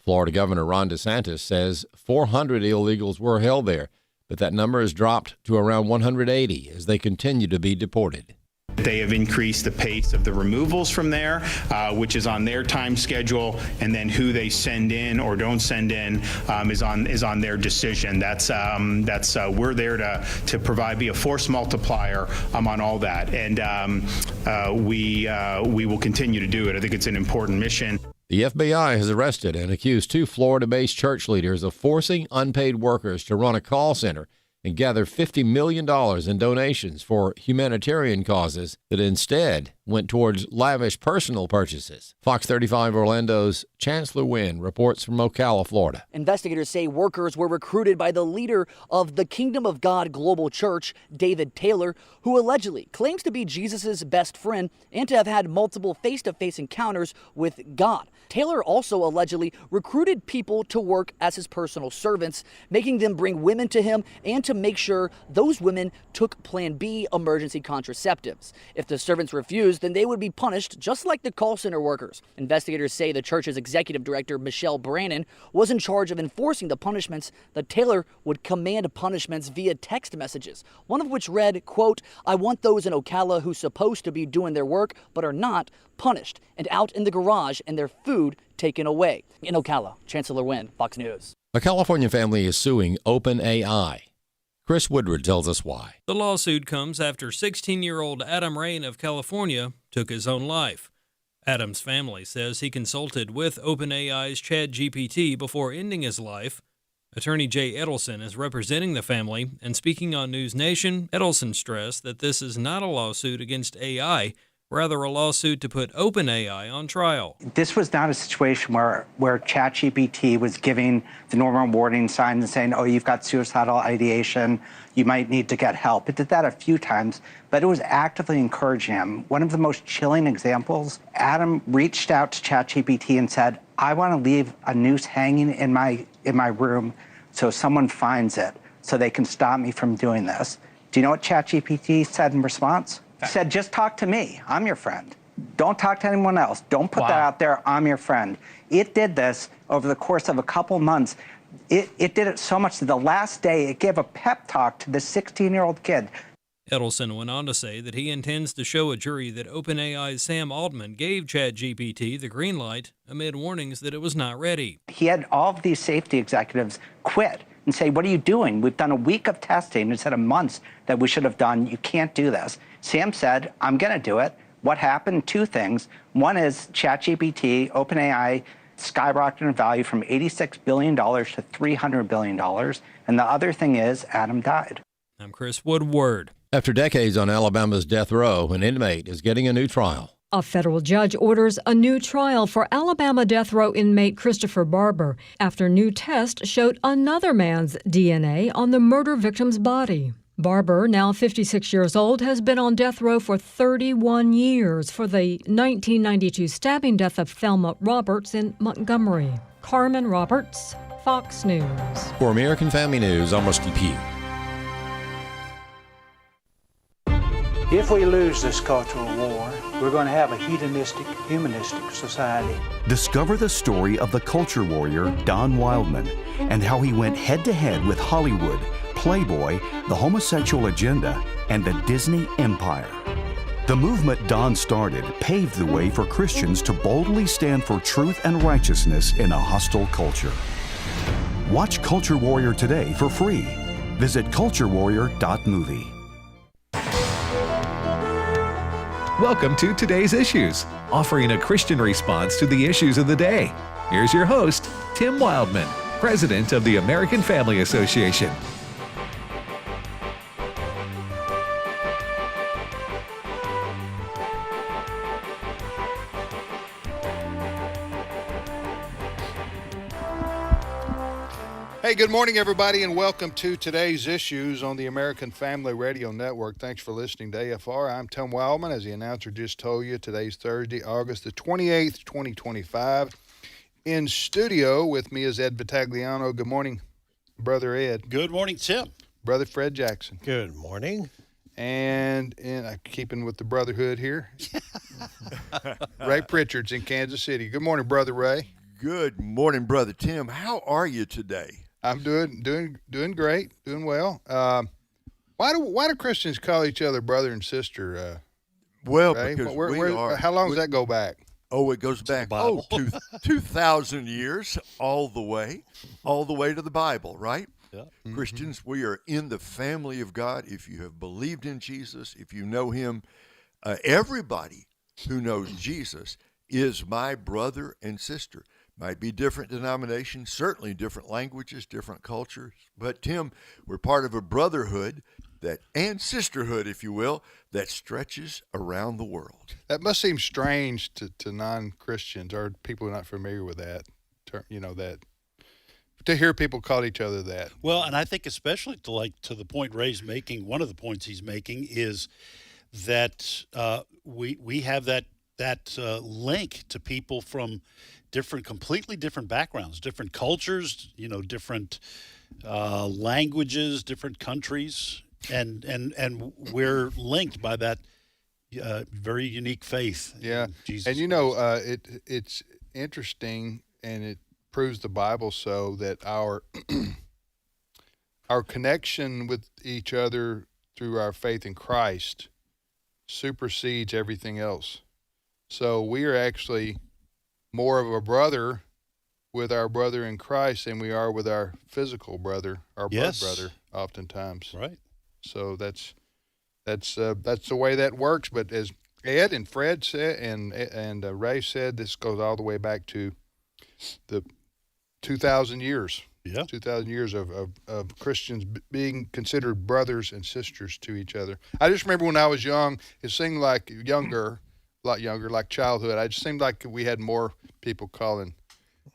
Florida Governor Ron DeSantis says 400 illegals were held there, but that number has dropped to around 180 as they continue to be deported. They have increased the pace of the removals from there, which is on their time schedule, and then who they send in or don't send in is on their decision. That's we're there to provide, be a force multiplier on all that, and we will continue to do it. I think it's an important mission. The FBI has arrested and accused 2 Florida-based church leaders of forcing unpaid workers to run a call center and gather $50 million in donations for humanitarian causes that instead went towards lavish personal purchases. Fox 35 Orlando's Chancellor Wynn reports from Ocala, Florida. Investigators say workers were recruited by the leader of the Kingdom of God Global Church, David Taylor, who allegedly claims to be Jesus' best friend and to have had multiple face-to-face encounters with God. Taylor also allegedly recruited people to work as his personal servants, making them bring women to him and to make sure those women took Plan B emergency contraceptives. If the servants refused, then they would be punished just like the call center workers. Investigators say the church's executive director, Michelle Brannon, was in charge of enforcing the punishments. That Taylor would command punishments via text messages, one of which read, quote, "I want those in Ocala who's supposed to be doing their work but are not punished and out in the garage and their food taken away." In Ocala, Chancellor Wynn, Fox News. A California family is suing OpenAI. Chris Woodward tells us why. The lawsuit comes after 16-year-old Adam Rain of California took his own life. Adam's family says he consulted with OpenAI's ChatGPT before ending his life. Attorney Jay Edelson is representing the family, and speaking on News Nation, Edelson stressed that this is not a lawsuit against AI, rather a lawsuit to put OpenAI on trial. This was not a situation where ChatGPT was giving the normal warning signs and saying, oh, you've got suicidal ideation, you might need to get help. It did that a few times, but it was actively encouraging him. One of the most chilling examples, Adam reached out to ChatGPT and said, I want to leave a noose hanging in my room so someone finds it so they can stop me from doing this. Do you know what ChatGPT said in response? He said, just talk to me. I'm your friend. Don't talk to anyone else. Don't put that out there. I'm your friend. It did this over the course of a couple months. It did it so much that the last day it gave a pep talk to this 16-year-old kid. Edelson went on to say that he intends to show a jury that OpenAI's Sam Altman gave ChatGPT the green light amid warnings that it was not ready. He had all of these safety executives quit and say, what are you doing? We've done a week of testing instead of months that we should have done. You can't do this. Sam said, I'm going to do it. What happened? 2 things. One is ChatGPT, OpenAI, skyrocketed in value from $86 billion to $300 billion. And the other thing is Adam died. I'm Chris Woodward. After decades on Alabama's death row, an inmate is getting a new trial. A federal judge orders a new trial for Alabama death row inmate Christopher Barber after new tests showed another man's DNA on the murder victim's body. Barber, now 56 years old, has been on death row for 31 years for the 1992 stabbing death of Thelma Roberts in Montgomery. Carmen Roberts, Fox News. For American Family News, I'm Rusty Pugh. If we lose this cultural war, we're going to have a hedonistic, humanistic society. Discover the story of the culture warrior Don Wildman and how he went head-to-head with Hollywood, Playboy, the homosexual agenda, and the Disney Empire. The movement Don started paved the way for Christians to boldly stand for truth and righteousness in a hostile culture. Watch Culture Warrior today for free. Visit culturewarrior.movie. Welcome to Today's Issues, offering a Christian response to the issues of the day. Here's your host, Tim Wildman, President of the American Family Association. Hey, good morning, everybody, and welcome to Today's Issues on the American Family Radio Network. Thanks for listening to AFR. I'm Tim Wildman. As the announcer just told you, today's Thursday, August the 28th, 2025. In studio with me is Ed Battagliano. Good morning, Brother Ed. Good morning, Tim. Brother Fred Jackson. Good morning. And keeping with the brotherhood here, Ray Pritchard's in Kansas City. Good morning, Brother Ray. Good morning, Brother Tim. How are you today? I'm doing great, doing well. Why do Christians call each other brother and sister? Well, Ray? because we are. How long does that go back? Oh, it goes back 2,000 years, all the way to the Bible, right? Yeah. Mm-hmm. Christians, we are in the family of God. If you have believed in Jesus, if you know him, everybody who knows Jesus is my brother and sister. Might be different denominations, certainly different languages, different cultures. But Tim, we're part of a brotherhood and sisterhood, if you will, that stretches around the world. That must seem strange to non-Christians or people who are not familiar with that term, that to hear people call each other that. Well, and I think especially to the point Ray's making, one of the points he's making is that we have that link to people from completely different backgrounds, different cultures, different languages, different countries, and we're linked by that very unique faith. Yeah, in Jesus and it's interesting, and it proves the Bible so that our connection with each other through our faith in Christ supersedes everything else. So we are actually more of a brother with our brother in Christ than we are with our physical brother, our blood brother, oftentimes. Right. So that's the way that works. But as Ed and Fred said, and Ray said, this goes all the way back to the 2,000 years. Yeah. 2,000 years of Christians being considered brothers and sisters to each other. I just remember when I was young, it seemed like a lot younger, like childhood. It just seemed like we had more people calling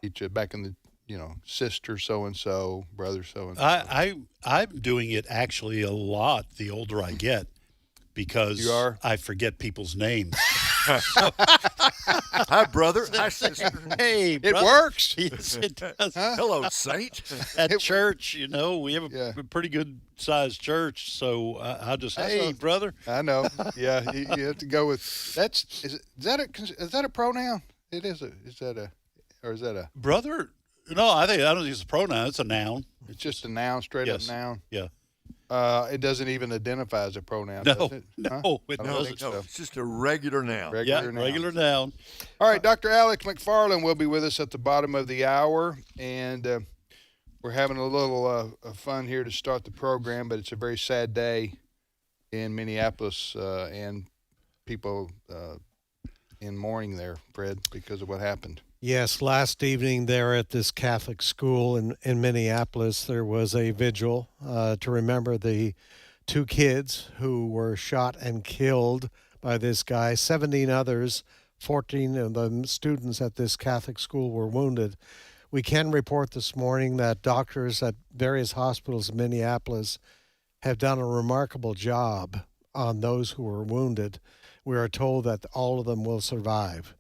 each other back in the, sister so-and-so, brother so-and-so. I'm doing it actually a lot the older I get because I forget people's names. Hi, brother. Hi, sister. Hey, it brother. works. Yes, it does. Hello, saint. At church, we have a pretty good sized church, so I'll just brother. I know. Yeah, you have to go with is that a pronoun? It is is that a brother? No, I don't think it's a pronoun. It's a noun. It's just a noun, straight up noun. Yeah. It doesn't even identify as a pronoun, no, does it? No, it doesn't. So. It's just a regular noun. Regular noun. All right, Dr. Alex McFarland will be with us at the bottom of the hour, and we're having a little fun here to start the program, but it's a very sad day in Minneapolis and people in mourning there, Fred, because of what happened. Yes, last evening there at this Catholic school in Minneapolis, there was a vigil to remember the 2 kids who were shot and killed by this guy. 17 others, 14 of the students at this Catholic school were wounded. We can report this morning that doctors at various hospitals in Minneapolis have done a remarkable job on those who were wounded. We are told that all of them will survive.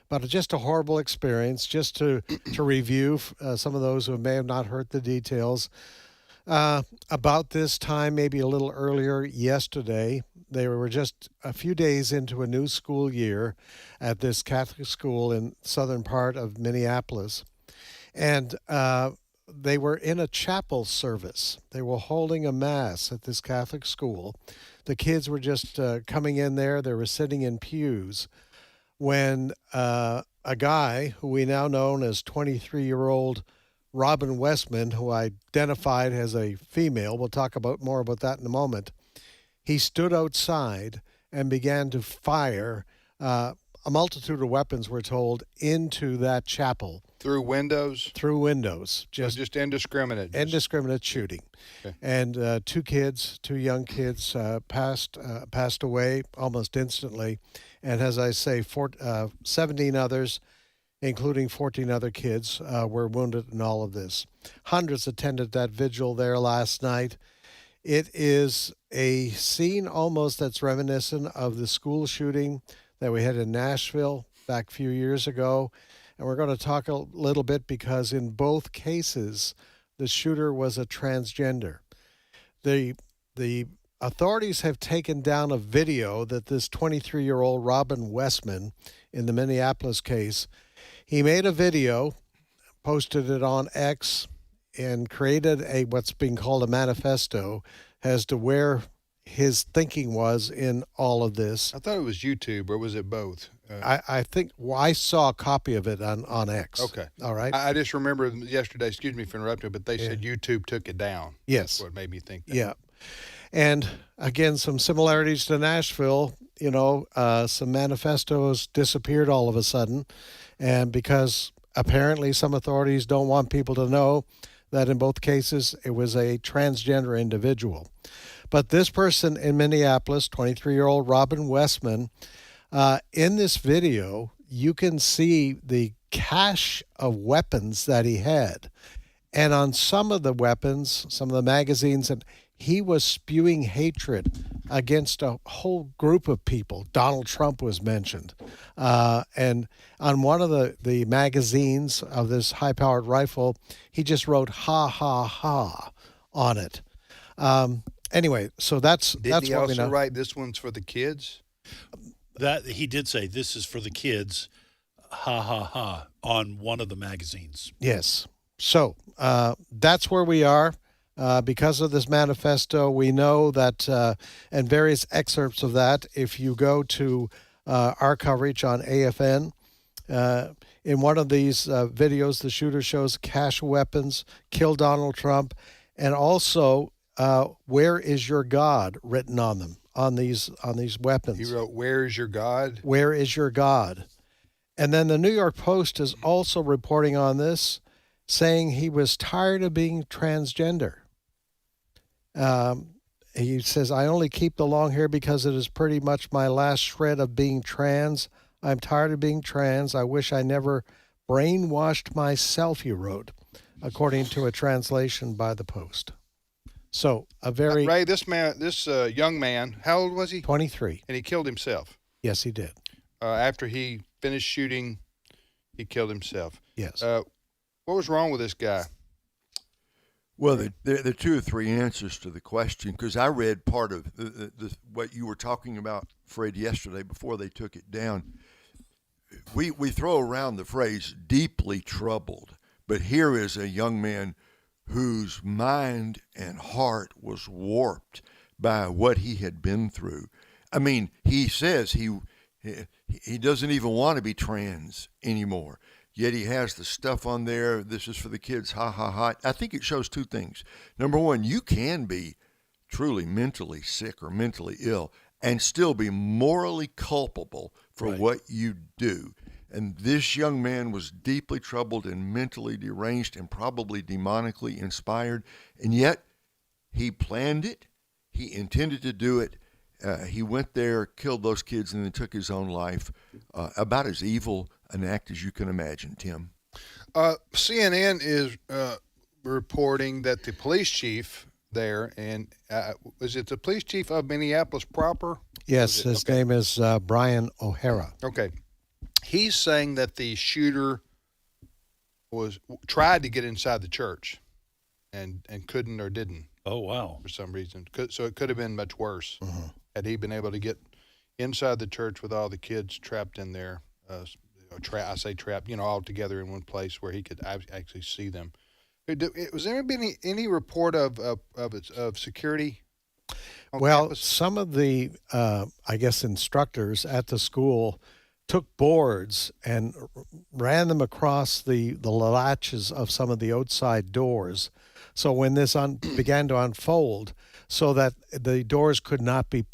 But just a horrible experience. Just to review some of those who may have not heard the details. About this time, maybe a little earlier yesterday, they were just a few days into a new school year at this Catholic school in southern part of Minneapolis. And they were in a chapel service. They were holding a mass at this Catholic school. The kids were just coming in there. They were sitting in pews when a guy who we now know as 23-year-old Robin Westman, who identified as a female, we'll talk more about that in a moment, he stood outside and began to fire a multitude of weapons, we're told, into that chapel. Through windows? Through windows. Just indiscriminate. Indiscriminate shooting. Okay. And 2 young kids passed away almost instantly. And as I say, 17 others, including 14 other kids, were wounded in all of this. Hundreds attended that vigil there last night. It is a scene almost that's reminiscent of the school shooting that we had in Nashville back a few years ago. And we're going to talk a little bit because in both cases, the shooter was a transgender. The authorities have taken down a video that this 23-year-old Robin Westman, in the Minneapolis case, he made a video posted it on X and created what's being called a manifesto as to where his thinking was in all of this. I thought it was YouTube, or was it both? I think I saw a copy of it on X. Okay. All right. I just remember yesterday, excuse me for interrupting, but they said YouTube took it down. Yes. That's what made me think that. Yeah. And again, some similarities to Nashville. Some manifestos disappeared all of a sudden. And because apparently some authorities don't want people to know that in both cases it was a transgender individual. But this person in Minneapolis, 23-year-old Robin Westman, in this video, you can see the cache of weapons that he had. And on some of the weapons, some of the magazines, and he was spewing hatred against a whole group of people. Donald Trump was mentioned. And on one of the magazines of this high-powered rifle, he just wrote, "ha, ha, ha," on it. Anyway, so that's Did what he we know. also write, "This one's for the kids"? That he did say, "This is for the kids," ha ha ha, on one of the magazines. Yes. So that's where we are. Because of this manifesto, we know that, and various excerpts of that, if you go to our coverage on AFN, in one of these videos, the shooter shows cache weapons, kill Donald Trump, and also "Where is your God?" written on them, on these weapons. He wrote, "Where is your God?" Where is your God? And then the New York Post is also reporting on this, saying he was tired of being transgender. He says, "I only keep the long hair because it is pretty much my last shred of being trans. I'm tired of being trans. I wish I never brainwashed myself," he wrote, according to a translation by the Post. So Ray, this young man, how old was he? 23. And he killed himself. Yes, he did. After he finished shooting, he killed himself. Yes. What was wrong with this guy? Well, there are two or three answers to the question, because I read part of what you were talking about, Fred, yesterday before they took it down. We throw around the phrase "deeply troubled," but here is a young man whose mind and heart was warped by what he had been through. I mean, he says he doesn't even want to be trans anymore. Yet he has the stuff on there, "This is for the kids, ha, ha, ha." I think it shows two things. Number one, you can be truly mentally sick or mentally ill and still be morally culpable for what you do. And this young man was deeply troubled and mentally deranged and probably demonically inspired. And yet he planned it. He intended to do it. He went there, killed those kids, and then took his own life. About as evil an act as you can imagine, Tim. CNN is reporting that the police chief there, and was it the police chief of Minneapolis proper? Yes, his name is Brian O'Hara. Okay. He's saying that the shooter tried to get inside the church and couldn't or didn't. Oh, wow. For some reason. So it could have been much worse had he been able to get inside the church with all the kids trapped in there. I say trapped, all together in one place where he could actually see them. Was there been any report of security on campus? Some of the, instructors at the school took boards and ran them across the latches of some of the outside doors. So when this began to unfold, so that the doors could not be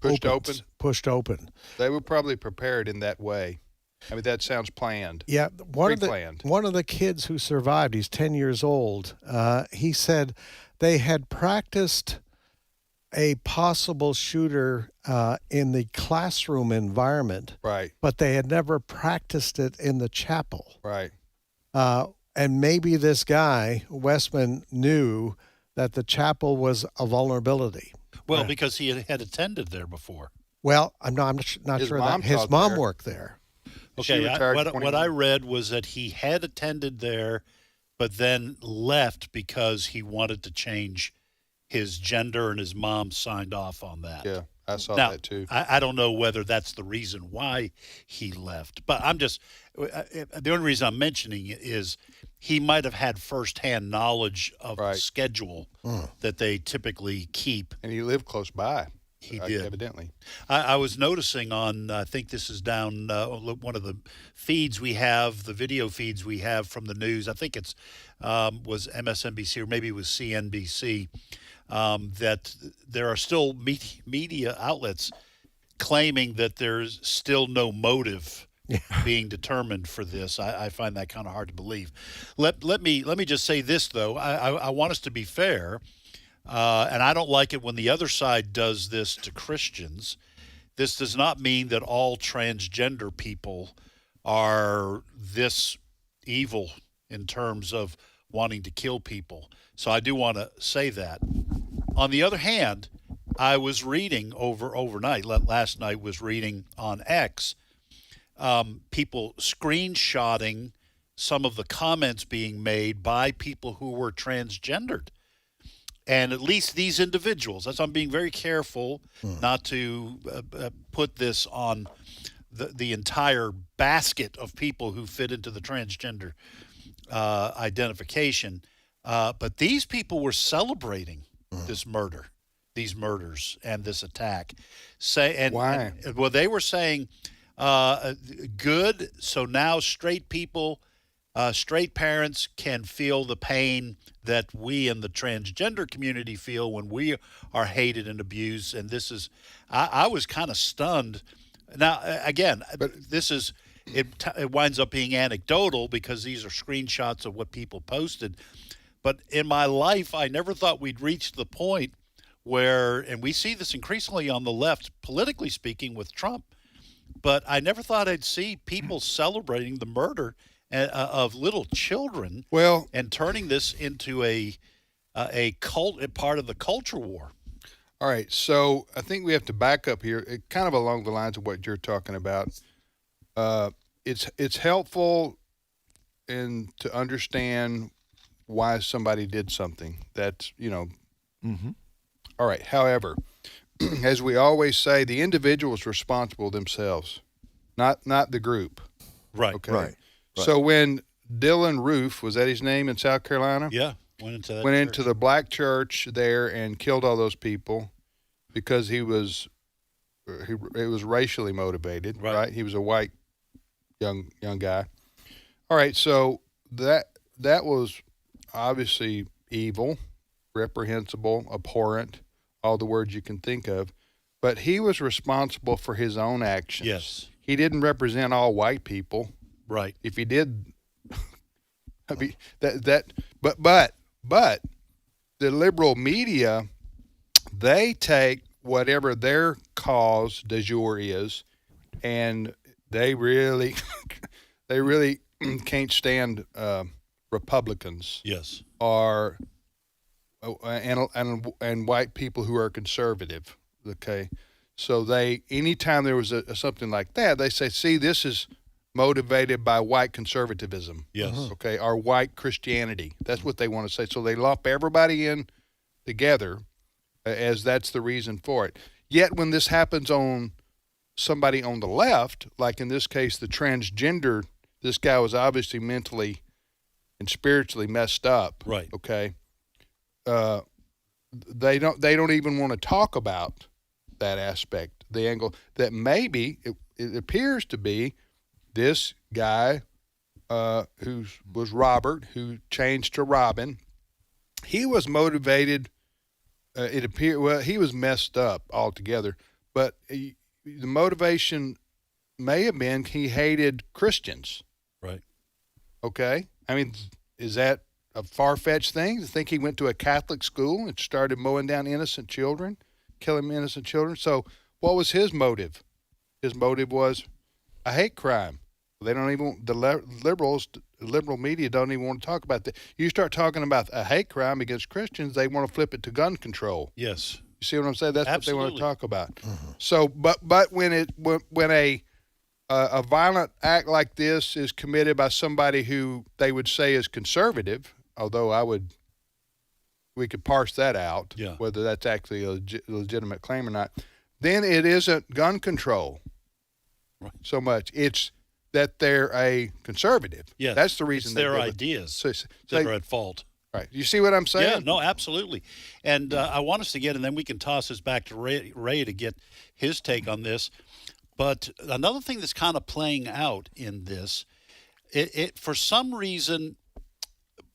pushed open. They were probably prepared in that way. I mean, that sounds planned. Yeah, one of the kids who survived, he's 10 years old, he said they had practiced a possible shooter in the classroom environment, right? But they had never practiced it in the chapel, right? And maybe this guy, Westman, knew that the chapel was a vulnerability. Well, because he had attended there before. Well, I'm not sure that his mom worked there. Okay, what I read was that he had attended there, but then left because he wanted to change his gender, and his mom signed off on that. Yeah, I saw that too. I don't know whether that's the reason why he left, but I'm just, the only reason I'm mentioning it is he might have had firsthand knowledge of the schedule that they typically keep. And he lived close by. He did. Evidently. I was noticing on, I think this is down one of the feeds we have, the video feeds we have from the news. I think it's was MSNBC or maybe it was CNBC, that there are still media outlets claiming that there's still no motive being determined for this. I find that kind of hard to believe. Let me just say this, though. I want us to be fair. And I don't like it when the other side does this to Christians. This does not mean that all transgender people are this evil in terms of wanting to kill people. So I do want to say that. On the other hand, I was reading overnight, last night was reading on X, people screenshotting some of the comments being made by people who were transgendered. And at least these individuals, I'm being very careful not to put this on the entire basket of people who fit into the transgender identification. But these people were celebrating this murder, these murders, and this attack. Why? Well, they were saying, good, so now straight people, straight parents can feel the pain that we in the transgender community feel when we are hated and abused. And this is, I was kind of stunned. Now, again, it winds up being anecdotal because these are screenshots of what people posted. But in my life, I never thought we'd reach the point where, and we see this increasingly on the left, politically speaking, with Trump, but I never thought I'd see people celebrating the murder of little children, and turning this into a part of the culture war. All right, so I think we have to back up here, kind of along the lines of what you're talking about. It's helpful to understand why somebody did something. That's All right. However, as we always say, the individual is responsible themselves, not the group. Right. Okay. Right. So when Dylan Roof, was that his name in South Carolina? Yeah, went into the black church there and killed all those people because it was racially motivated, right? He was a white young guy. All right, so that was obviously evil, reprehensible, abhorrent, all the words you can think of, but he was responsible for his own actions. Yes. He didn't represent all white people. Right. If he did, I mean, but the liberal media, they take whatever their cause du jour is, and they really can't stand Republicans. Yes. Or and white people who are conservative. Okay, so anytime there was something like that, they say, see, this is motivated by white conservatism. Yes. Okay, or white Christianity. That's what they want to say. So they lump everybody in together as that's the reason for it. Yet when this happens on somebody on the left, like in this case, the transgender, this guy was obviously mentally and spiritually messed up. Right. Okay. They don't even want to talk about that aspect, the angle that maybe it appears to be this guy who was Robert, who changed to Robin. He was motivated. It appeared, he was messed up altogether, but the motivation may have been he hated Christians. Right. Okay. I mean, is that a far-fetched thing to think he went to a Catholic school and started mowing down innocent children, killing innocent children? So what was his motive? His motive was, I hate crime. They don't even, the liberal media don't even want to talk about that. You start talking about a hate crime against Christians, they want to flip it to gun control. Yes. You see what I'm saying? That's Absolutely. what they want to talk about. Mm-hmm. So, but when a violent act like this is committed by somebody who they would say is conservative, although we could parse that out, whether that's actually a legitimate claim or not, then it isn't gun control so much. It's that they're a conservative. Yeah, That's the reason it's they their do it. ideas So that are at fault. Right. You see what I'm saying? Yeah, no, absolutely. And I want us to get, and then we can toss this back to Ray to get his take on this. But another thing that's kind of playing out in this, it for some reason,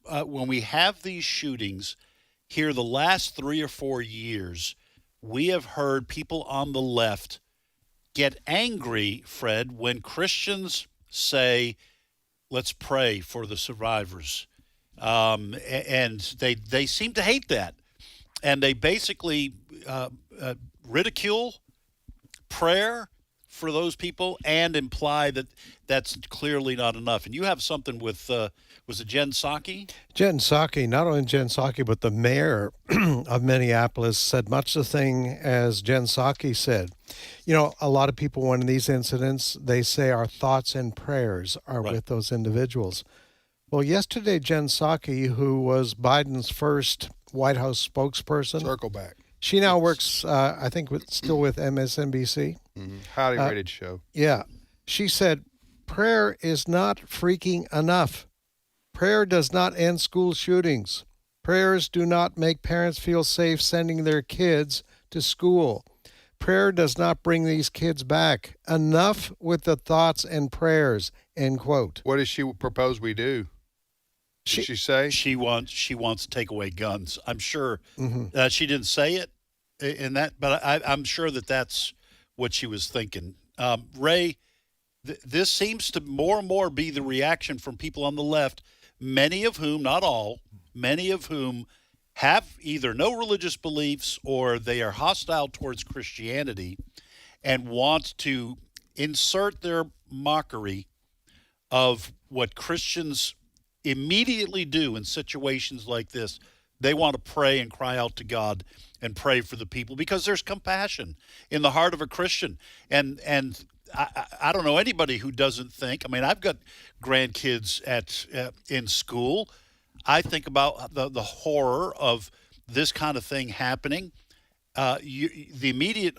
when we have these shootings here the last 3 or 4 years, we have heard people on the left get angry, Fred, when Christians say, let's pray for the survivors. And they seem to hate that. And they basically ridicule prayer for those people and imply that that's clearly not enough. And you have something with, was it Jen Psaki? Jen Psaki, not only Jen Psaki, but the mayor of Minneapolis said much the thing as Jen Psaki said. You know, a lot of people, when in these incidents, they say our thoughts and prayers are with those individuals. Well, yesterday, Jen Psaki, who was Biden's first White House spokesperson. Circle back. She now works, I think, still with MSNBC. Mm-hmm. Highly rated show. Yeah. She said, prayer is not freaking enough. Prayer does not end school shootings. Prayers do not make parents feel safe sending their kids to school. Prayer does not bring these kids back. Enough with the thoughts and prayers, end quote. What does she propose we do? Did she say? She wants to take away guns. I'm sure she didn't say it in that, but I'm sure that's what she was thinking. Ray, this seems to more and more be the reaction from people on the left, many of whom, not all, many of whom have either no religious beliefs or they are hostile towards Christianity and want to insert their mockery of what Christians immediately do in situations like this. They want to pray and cry out to God and pray for the people because there's compassion in the heart of a Christian. And I don't know anybody who doesn't think. I mean, I've got grandkids in school. I think about the horror of this kind of thing happening. The immediate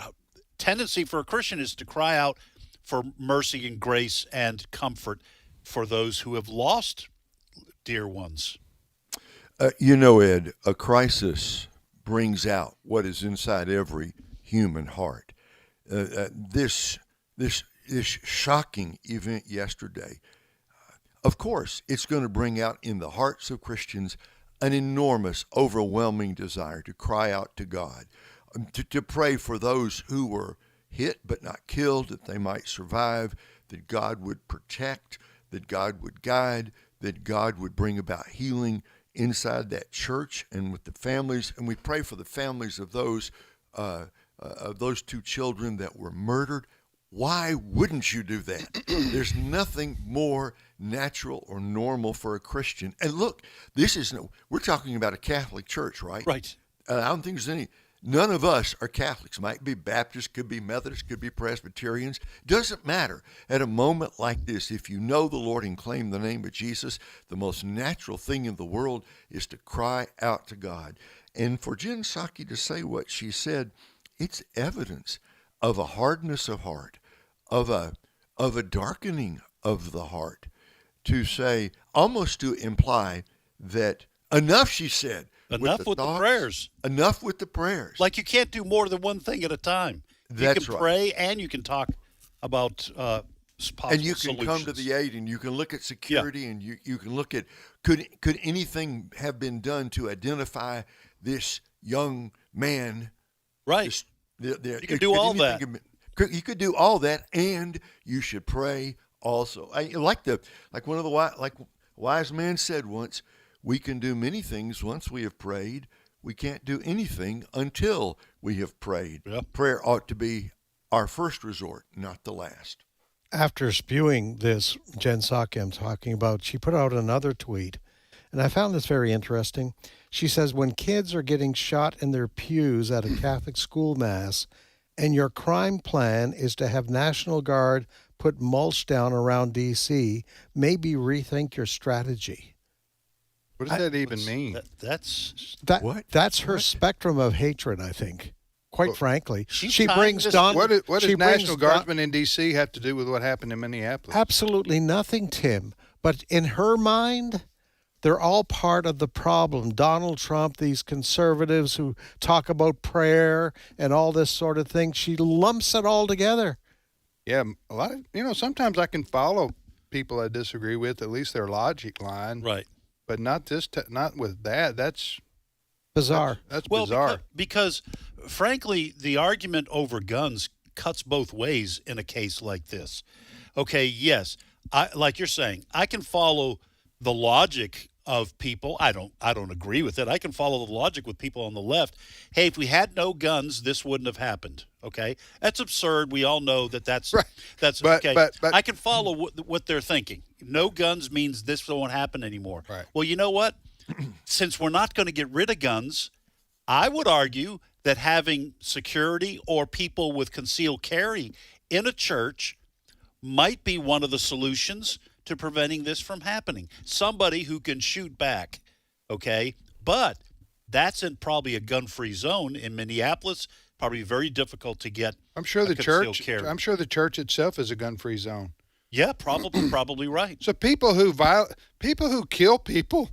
tendency for a Christian is to cry out for mercy and grace and comfort for those who have lost dear ones. You know, Ed, a crisis brings out what is inside every human heart. This shocking event yesterday, of course, it's going to bring out in the hearts of Christians an enormous, overwhelming desire to cry out to God, to pray for those who were hit but not killed, that they might survive, that God would protect, that God would guide, that God would bring about healing inside that church and with the families. And we pray for the families of those 2 children that were murdered. Why wouldn't you do that? There's nothing more natural or normal for a Christian. And look, we're talking about a Catholic church, right? Right. I don't think there's none of us are Catholics. Might be Baptists, could be Methodists, could be Presbyterians. Doesn't matter. At a moment like this, if you know the Lord and claim the name of Jesus, the most natural thing in the world is to cry out to God. And for Jen Psaki to say what she said, it's evidence of a hardness of heart, of a darkening of the heart, to say, almost to imply that enough, she said. Enough with the prayers. Enough with the prayers. Like you can't do more than one thing at a time. That's you can right. pray and you can talk about possible and you can solutions. come to the aid, and you can look at security, and you can look at could anything have been done to identify this young man? Right. You can do all that. You could do all that, and you should pray also. Like one of the wise man said once, we can do many things once we have prayed. We can't do anything until we have prayed. Yep. Prayer ought to be our first resort, not the last. After spewing this, Jen Psaki I'm talking about, she put out another tweet, and I found this very interesting. She says, when kids are getting shot in their pews at a Catholic school mass, and your crime plan is to have National Guard put mulch down around D.C., maybe rethink your strategy. What does that even mean? That's her spectrum of hatred, I think. quite frankly. She's She tying brings this- Don. What does she brings National Don- Guardsmen in D.C. have to do with what happened in Minneapolis? Absolutely nothing, Tim. But in her mind, they're all part of the problem. Donald Trump, these conservatives who talk about prayer and all this sort of thing, she lumps it all together. Yeah, a lot of, sometimes I can follow people I disagree with, at least their logic line. Right. But not not with that. That's bizarre. That's Well, bizarre. because frankly, the argument over guns cuts both ways in a case like this. Okay, yes, like you're saying, I can follow the logic of people. I don't agree with it. I can follow the logic with people on the left. Hey, if we had no guns, this wouldn't have happened. Okay, that's absurd. We all know that's right. That's but, okay. But I can follow what they're thinking. No guns means this won't happen anymore. Right. Well, you know what? Since we're not going to get rid of guns, I would argue that having security or people with concealed carry in a church might be one of the solutions to preventing this from happening. Somebody who can shoot back, okay? But that's in probably a gun-free zone in Minneapolis. Probably very difficult to get. I'm sure the concealed church. carry. I'm sure the church itself is a gun-free zone. Yeah, probably right. So people who kill people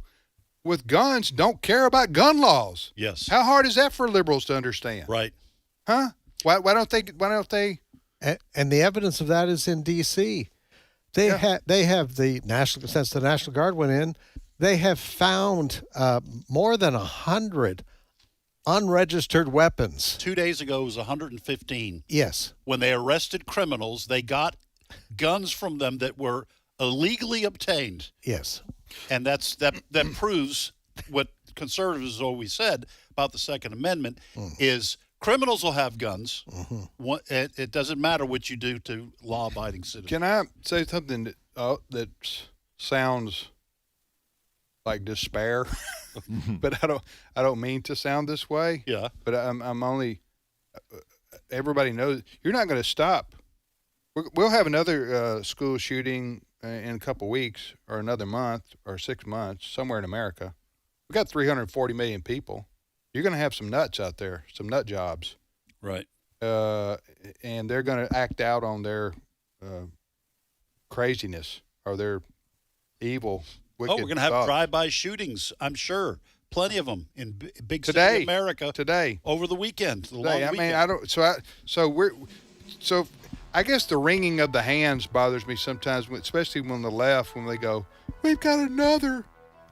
with guns don't care about gun laws. Yes. How hard is that for liberals to understand? Right. Huh? Why don't they? And the evidence of that is in D.C. They have the National, since the National Guard went in, they have found more than 100 unregistered weapons. 2 days ago it was 115. Yes. When they arrested criminals, they got guns from them that were illegally obtained. Yes. And that proves what conservatives always said about the Second Amendment is criminals will have guns. It doesn't matter what you do to law-abiding citizens. Can I say something that sounds like despair? But I don't mean to sound this way. Yeah. But I'm only. Everybody knows you're not going to stop. We'll have another school shooting in a couple weeks, or another month, or 6 months, somewhere in America. We got 340 million people. You're going to have some nuts out there, some nut jobs. Right. And they're going to act out on their craziness or their evil, wicked we're going to have thoughts. drive-by shootings, I'm sure. Plenty of them in big city Today, America. Today. Over the weekend. Today. I mean, I guess the wringing of the hands bothers me sometimes, especially when the left, when they go, we've got another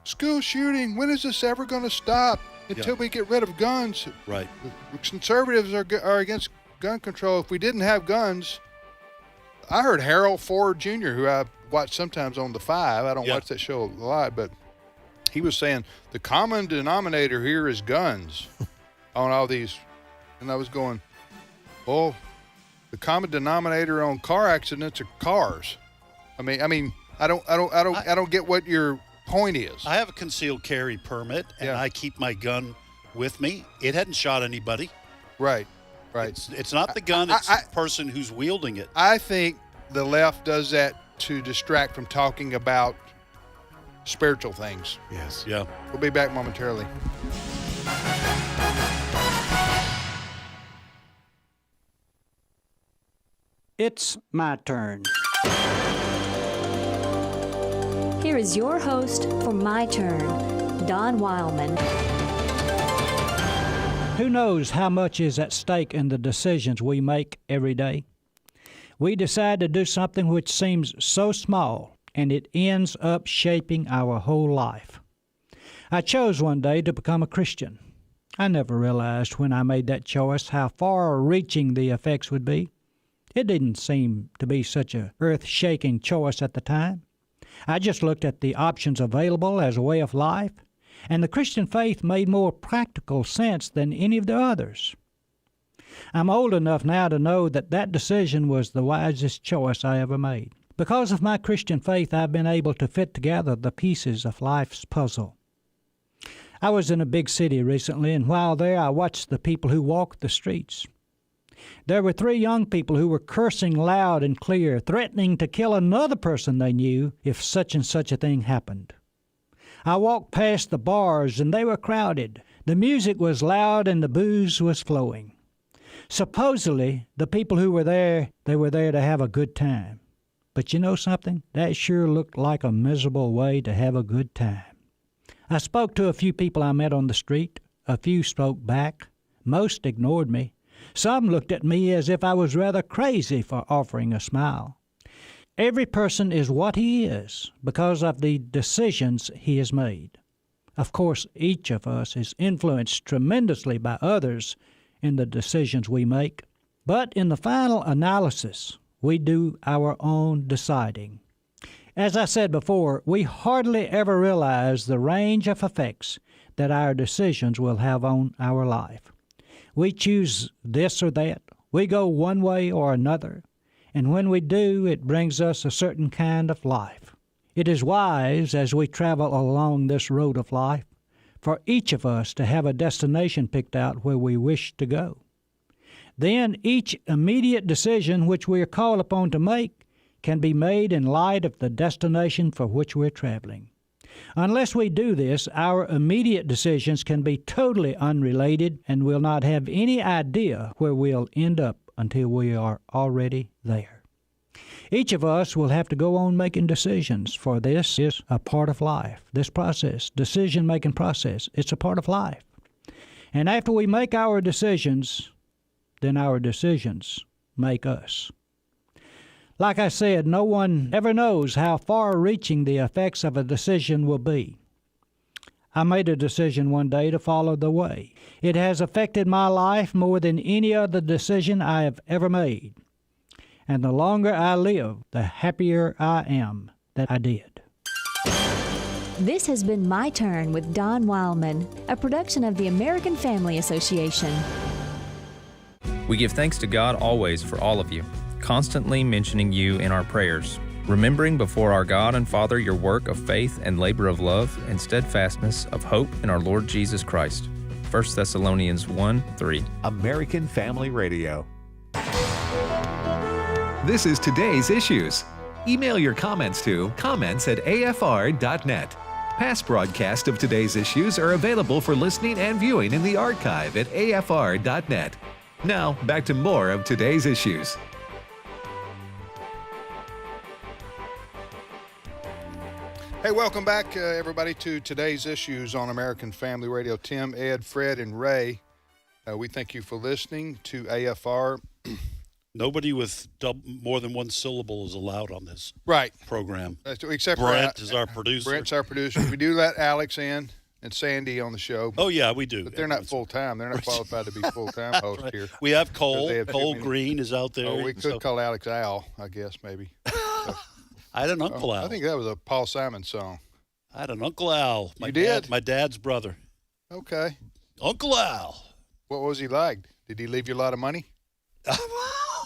school shooting. When is this ever going to stop? Until we get rid of guns. Right. The conservatives are against gun control. If we didn't have guns, I heard Harold Ford Jr., who I watch sometimes on The Five. I don't watch that show a lot, but he was saying the common denominator here is guns on all these. And I was going, oh, the common denominator on car accidents are cars. I mean, I don't get what your point is. I have a concealed carry permit, and I keep my gun with me. It hadn't shot anybody. Right. It's not the gun, it's the person who's wielding it. I think the left does that to distract from talking about spiritual things. Yes. Yeah. We'll be back momentarily. It's my turn. Here is your host for My Turn, Don Wildman. Who knows how much is at stake in the decisions we make every day? We decide to do something which seems so small, and it ends up shaping our whole life. I chose one day to become a Christian. I never realized when I made that choice how far-reaching the effects would be. It didn't seem to be such a earth-shaking choice at the time. I just looked at the options available as a way of life, and the Christian faith made more practical sense than any of the others. I'm old enough now to know that that decision was the wisest choice I ever made. Because of my Christian faith, I've been able to fit together the pieces of life's puzzle. I was in a big city recently, and while there, I watched the people who walked the streets. There were 3 young people who were cursing loud and clear, threatening to kill another person they knew if such and such a thing happened. I walked past the bars, and they were crowded. The music was loud, and the booze was flowing. Supposedly, the people who were there, they were there to have a good time. But you know something? That sure looked like a miserable way to have a good time. I spoke to a few people I met on the street. A few spoke back. Most ignored me. Some looked at me as if I was rather crazy for offering a smile. Every person is what he is because of the decisions he has made. Of course, each of us is influenced tremendously by others in the decisions we make. But in the final analysis, we do our own deciding. As I said before, we hardly ever realize the range of effects that our decisions will have on our life. We choose this or that. We go one way or another. And when we do, it brings us a certain kind of life. It is wise, as we travel along this road of life, for each of us to have a destination picked out where we wish to go. Then each immediate decision which we are called upon to make can be made in light of the destination for which we're traveling. Unless we do this, our immediate decisions can be totally unrelated and we'll not have any idea where we'll end up until we are already there. Each of us will have to go on making decisions, for this is a part of life. This process, decision-making process, it's a part of life. And after we make our decisions, then our decisions make us. Like I said, no one ever knows how far-reaching the effects of a decision will be. I made a decision one day to follow the way. It has affected my life more than any other decision I have ever made. And the longer I live, the happier I am that I did. This has been My Turn with Don Wildman, a production of the American Family Association. We give thanks to God always for all of you, constantly mentioning you in our prayers, remembering before our God and Father your work of faith and labor of love and steadfastness of hope in our Lord Jesus Christ. 1 Thessalonians 1:3. American Family Radio. This is Today's Issues. Email your comments to comments@afr.net. Past broadcasts of Today's Issues are available for listening and viewing in the archive at afr.net. Now, back to more of Today's Issues. Hey, welcome back, everybody, to Today's Issues on American Family Radio. Tim, Ed, Fred, and Ray, we thank you for listening to AFR. Nobody with more than one syllable is allowed on this program. Except Brent is our producer. Brent's our producer. We do let Alex in and Sandy on the show. Oh, yeah, we do. But they're not full-time. They're not qualified to be full-time hosts Right. here. We have Cole. Cole Green is out there. Oh, we could call Alex Al, I guess, maybe. I had an Uncle Al. I think that was a Paul Simon song. I had an Uncle Al. You did? My dad's brother. Okay. Uncle Al. What was he like? Did he leave you a lot of money?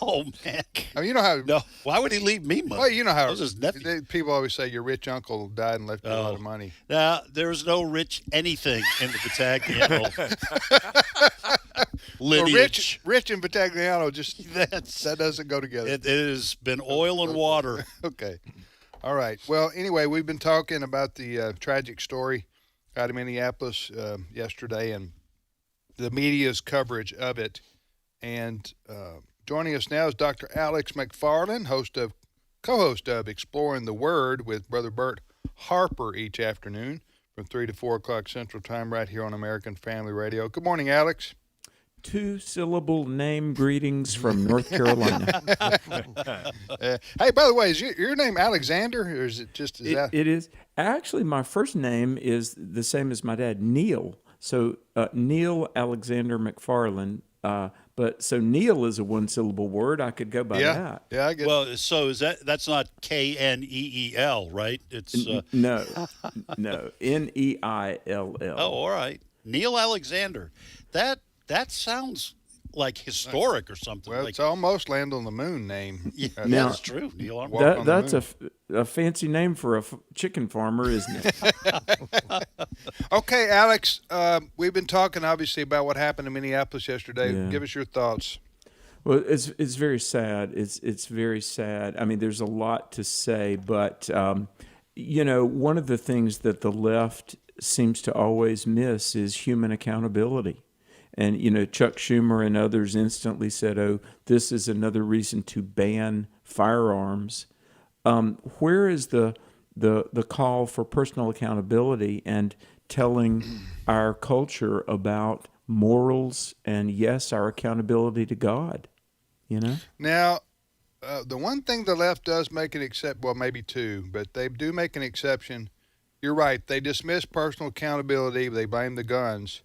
Oh, man. I mean, you know how... No, why would he leave me money? Well, you know how... I was his nephew. People always say your rich uncle died and left you a lot of money. Now, there's no rich anything in the Battagliano lineage. Well, rich and Battagliano, that doesn't go together. It has been oil and water. Okay. All right. Well, anyway, we've been talking about the tragic story out of Minneapolis yesterday and the media's coverage of it. And joining us now is Dr. Alex McFarland, co-host of Exploring the Word with Brother Bert Harper each afternoon from 3 to 4 o'clock Central Time right here on American Family Radio. Good morning, Alex. 2-syllable name greetings from North Carolina. Hey, by the way, is your name Alexander, or is it just... It is. Actually, my first name is the same as my dad, Neil. So Neil Alexander McFarland. But so Neil is a 1-syllable word. I could go by that. Yeah, I get. Well, so that's not Kneel, right? It's no, Neill. Oh, all right. Neil Alexander. That sounds like historic or something. Well, like, it's almost Land on the Moon name. Yeah, now, that's true. Neil on that's a fancy name for a chicken farmer, isn't it? Okay, Alex, we've been talking obviously about what happened in Minneapolis yesterday. Yeah. Give us your thoughts. Well, it's very sad. It's very sad. I mean, there's a lot to say, but one of the things that the left seems to always miss is human accountability. And Chuck Schumer and others instantly said, "Oh, this is another reason to ban firearms." Where is the call for personal accountability and telling our culture about morals and, yes, our accountability to God? Now, the one thing the left does make an exception, well, maybe two, but they do make an exception. You're right. They dismiss personal accountability. They blame the guns,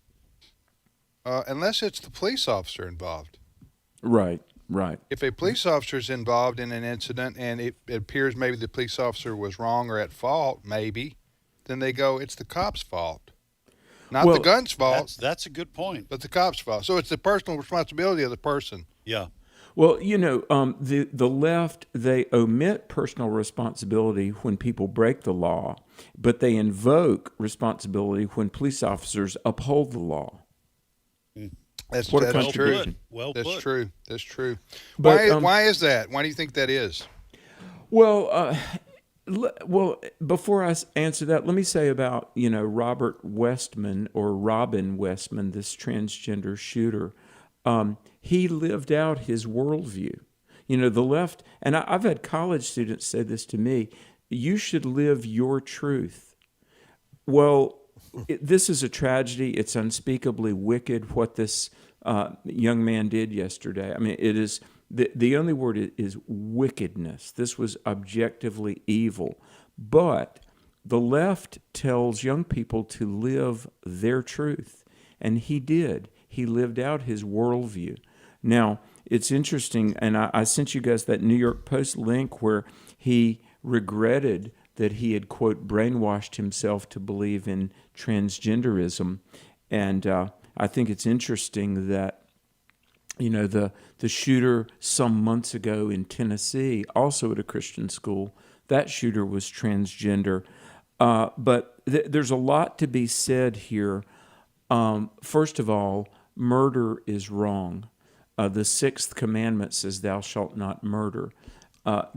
unless it's the police officer involved. Right. If a police officer is involved in an incident and it appears maybe the police officer was wrong or at fault, maybe, then they go, it's the cop's fault. Not the gun's fault. That's a good point. But the cop's fault. So it's the personal responsibility of the person. Yeah. Well, the left, they omit personal responsibility when people break the law, but they invoke responsibility when police officers uphold the law. That's What a true. contradiction. That's true. That's true. But, why is that? Why do you think that is? Well, before I answer that, let me say about Robert Westman or Robin Westman, this transgender shooter. He lived out his worldview. The left, and I've had college students say this to me: "You should live your truth." Well, this is a tragedy. It's unspeakably wicked what this young man did yesterday. I mean, it is the only word is wickedness. This was objectively evil. But the left tells young people to live their truth, and he did. He lived out his worldview. Now, it's interesting, and I sent you guys that New York Post link where he regretted that he had, quote, brainwashed himself to believe in transgenderism. And I think it's interesting that, the shooter some months ago in Tennessee, also at a Christian school, that shooter was transgender. But there's a lot to be said here. First of all, murder is wrong. The sixth commandment says, "Thou shalt not murder."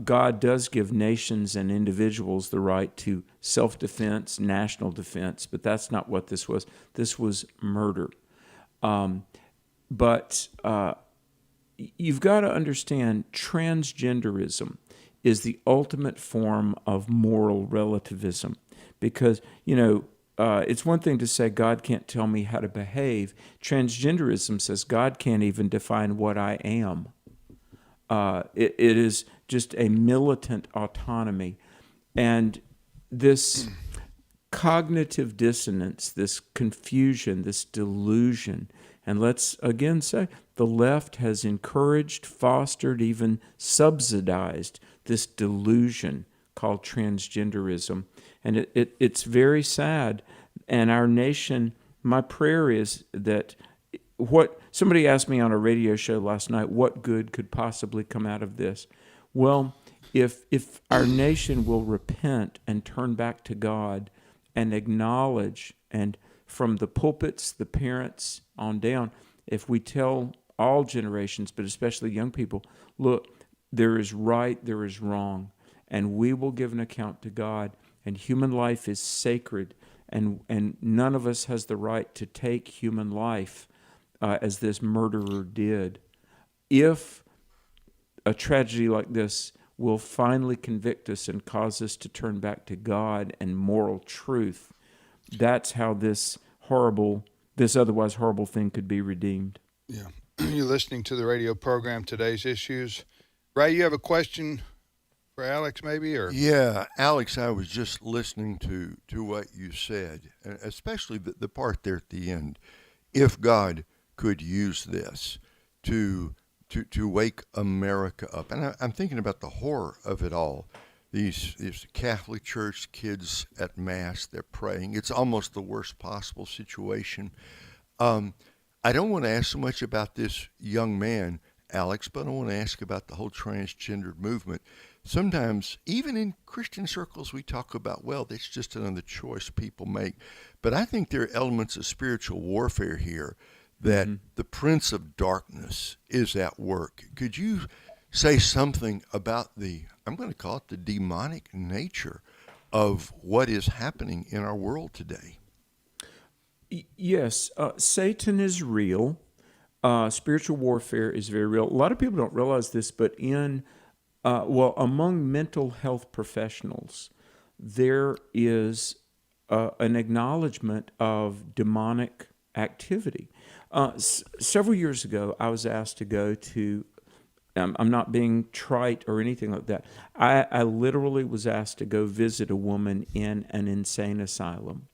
God does give nations and individuals the right to self-defense, national defense, but that's not what this was. This was murder. But you've got to understand, transgenderism is the ultimate form of moral relativism because, it's one thing to say God can't tell me how to behave. Transgenderism says God can't even define what I am. It is just a militant autonomy. And this cognitive dissonance, this confusion, this delusion, and let's again say the left has encouraged, fostered, even subsidized this delusion called transgenderism. And it's very sad. And our nation, my prayer is that somebody asked me on a radio show last night, what good could possibly come out of this? Well, if our nation will repent and turn back to God and acknowledge, and from the pulpits, the parents on down, if we tell all generations, but especially young people, look, there is right, there is wrong, and we will give an account to God, and human life is sacred, and none of us has the right to take human life as this murderer did. If a tragedy like this will finally convict us and cause us to turn back to God and moral truth, that's how this otherwise horrible thing could be redeemed. Yeah. You're listening to the radio program, Today's Issues. Ray, you have a question for Alex maybe? Or Yeah, Alex, I was just listening to what you said, especially the part there at the end. If God could use this to wake America up. And I'm thinking about the horror of it all. These Catholic Church kids at Mass, they're praying. It's almost the worst possible situation. I don't want to ask so much about this young man, Alex, but I want to ask about the whole transgender movement. Sometimes, even in Christian circles, we talk about, well, that's just another choice people make. But I think there are elements of spiritual warfare here that the Prince of Darkness is at work. Could you say something about I'm going to call it the demonic nature of what is happening in our world today? Yes, Satan is real, spiritual warfare is very real. A lot of people don't realize this, but among mental health professionals, there is an acknowledgement of demonic activity. Several years ago, I was asked to go to, I'm not being trite or anything like that, I literally was asked to go visit a woman in an insane asylum.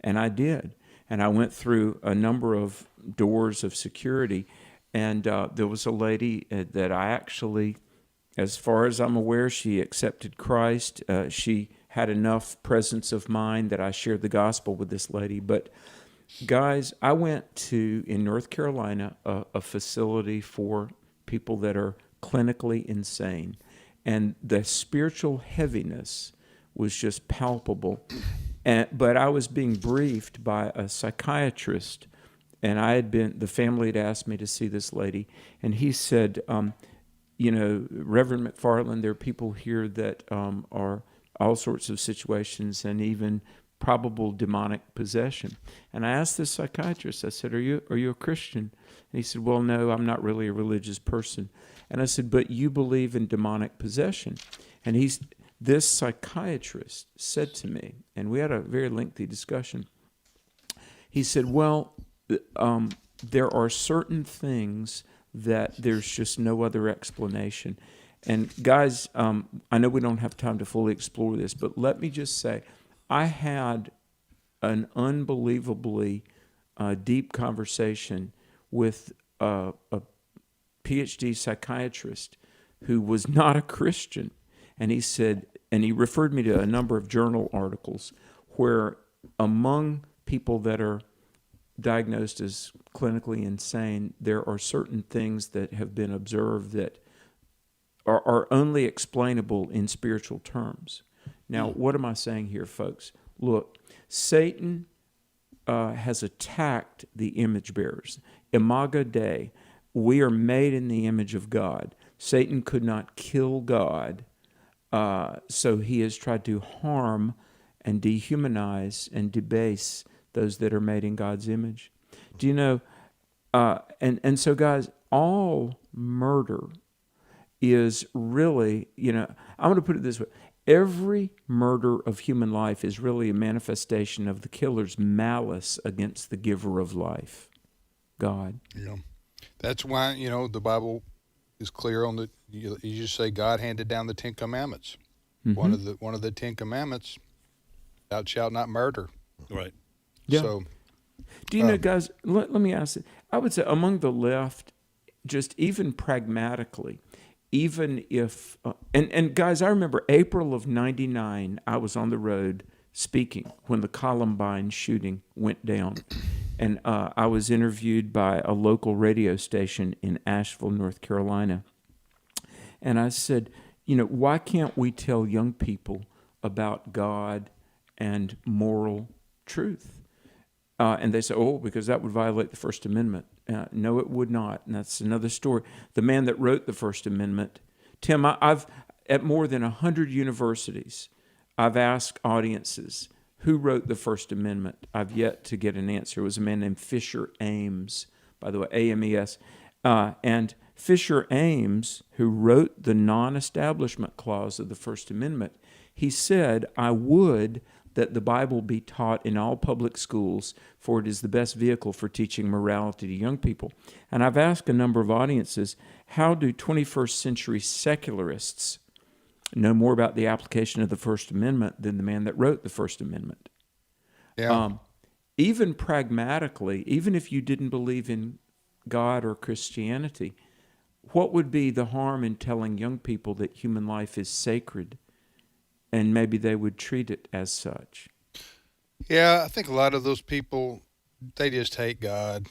And I did. And I went through a number of doors of security, and there was a lady that I actually, as far as I'm aware, she accepted Christ. She had enough presence of mind that I shared the gospel with this lady. But guys, I went to, in North Carolina, a facility for people that are clinically insane. And the spiritual heaviness was just palpable. But I was being briefed by a psychiatrist, and the family had asked me to see this lady, and he said, Reverend McFarland, there are people here that are all sorts of situations and even probable demonic possession. And I asked this psychiatrist, I said, are you a Christian? And he said, well, no, I'm not really a religious person. And I said, but you believe in demonic possession? And this psychiatrist said to me, and we had a very lengthy discussion, he said, well, there are certain things that there's just no other explanation. And guys, I know we don't have time to fully explore this, but let me just say, I had an unbelievably deep conversation with a PhD psychiatrist who was not a Christian. And he said, and he referred me to a number of journal articles where among people that are diagnosed as clinically insane, there are certain things that have been observed that are only explainable in spiritual terms. Now, what am I saying here, folks? Look, Satan has attacked the image bearers. Imago Dei, we are made in the image of God. Satan could not kill God, so he has tried to harm and dehumanize and debase those that are made in God's image. Do you know, and so guys, all murder is really, I'm going to put it this way. Every murder of human life is really a manifestation of the killer's malice against the giver of life, God. Yeah. That's why, the Bible is clear on you just say God handed down the 10 Commandments. Mm-hmm. One of the 10 Commandments, thou shalt not murder. Right. Yeah. So, do you know, guys, let me ask you, I would say among the left, just even pragmatically, even if, and guys, I remember April of '99, I was on the road speaking when the Columbine shooting went down. And I was interviewed by a local radio station in Asheville, North Carolina. And I said, why can't we tell young people about God and moral truth? And they said, because that would violate the First Amendment. No, it would not. And that's another story. The man that wrote the First Amendment, Tim, I've at more than 100 universities, I've asked audiences, who wrote the First Amendment? I've yet to get an answer. It was a man named Fisher Ames, by the way, A-M-E-S. And Fisher Ames, who wrote the non-establishment clause of the First Amendment, he said, I would that the Bible be taught in all public schools, for it is the best vehicle for teaching morality to young people. And I've asked a number of audiences, how do 21st century secularists know more about the application of the First Amendment than the man that wrote the First Amendment? Yeah. Even pragmatically, even if you didn't believe in God or Christianity, what would be the harm in telling young people that human life is sacred and maybe they would treat it as such? Yeah, I think a lot of those people, they just hate God.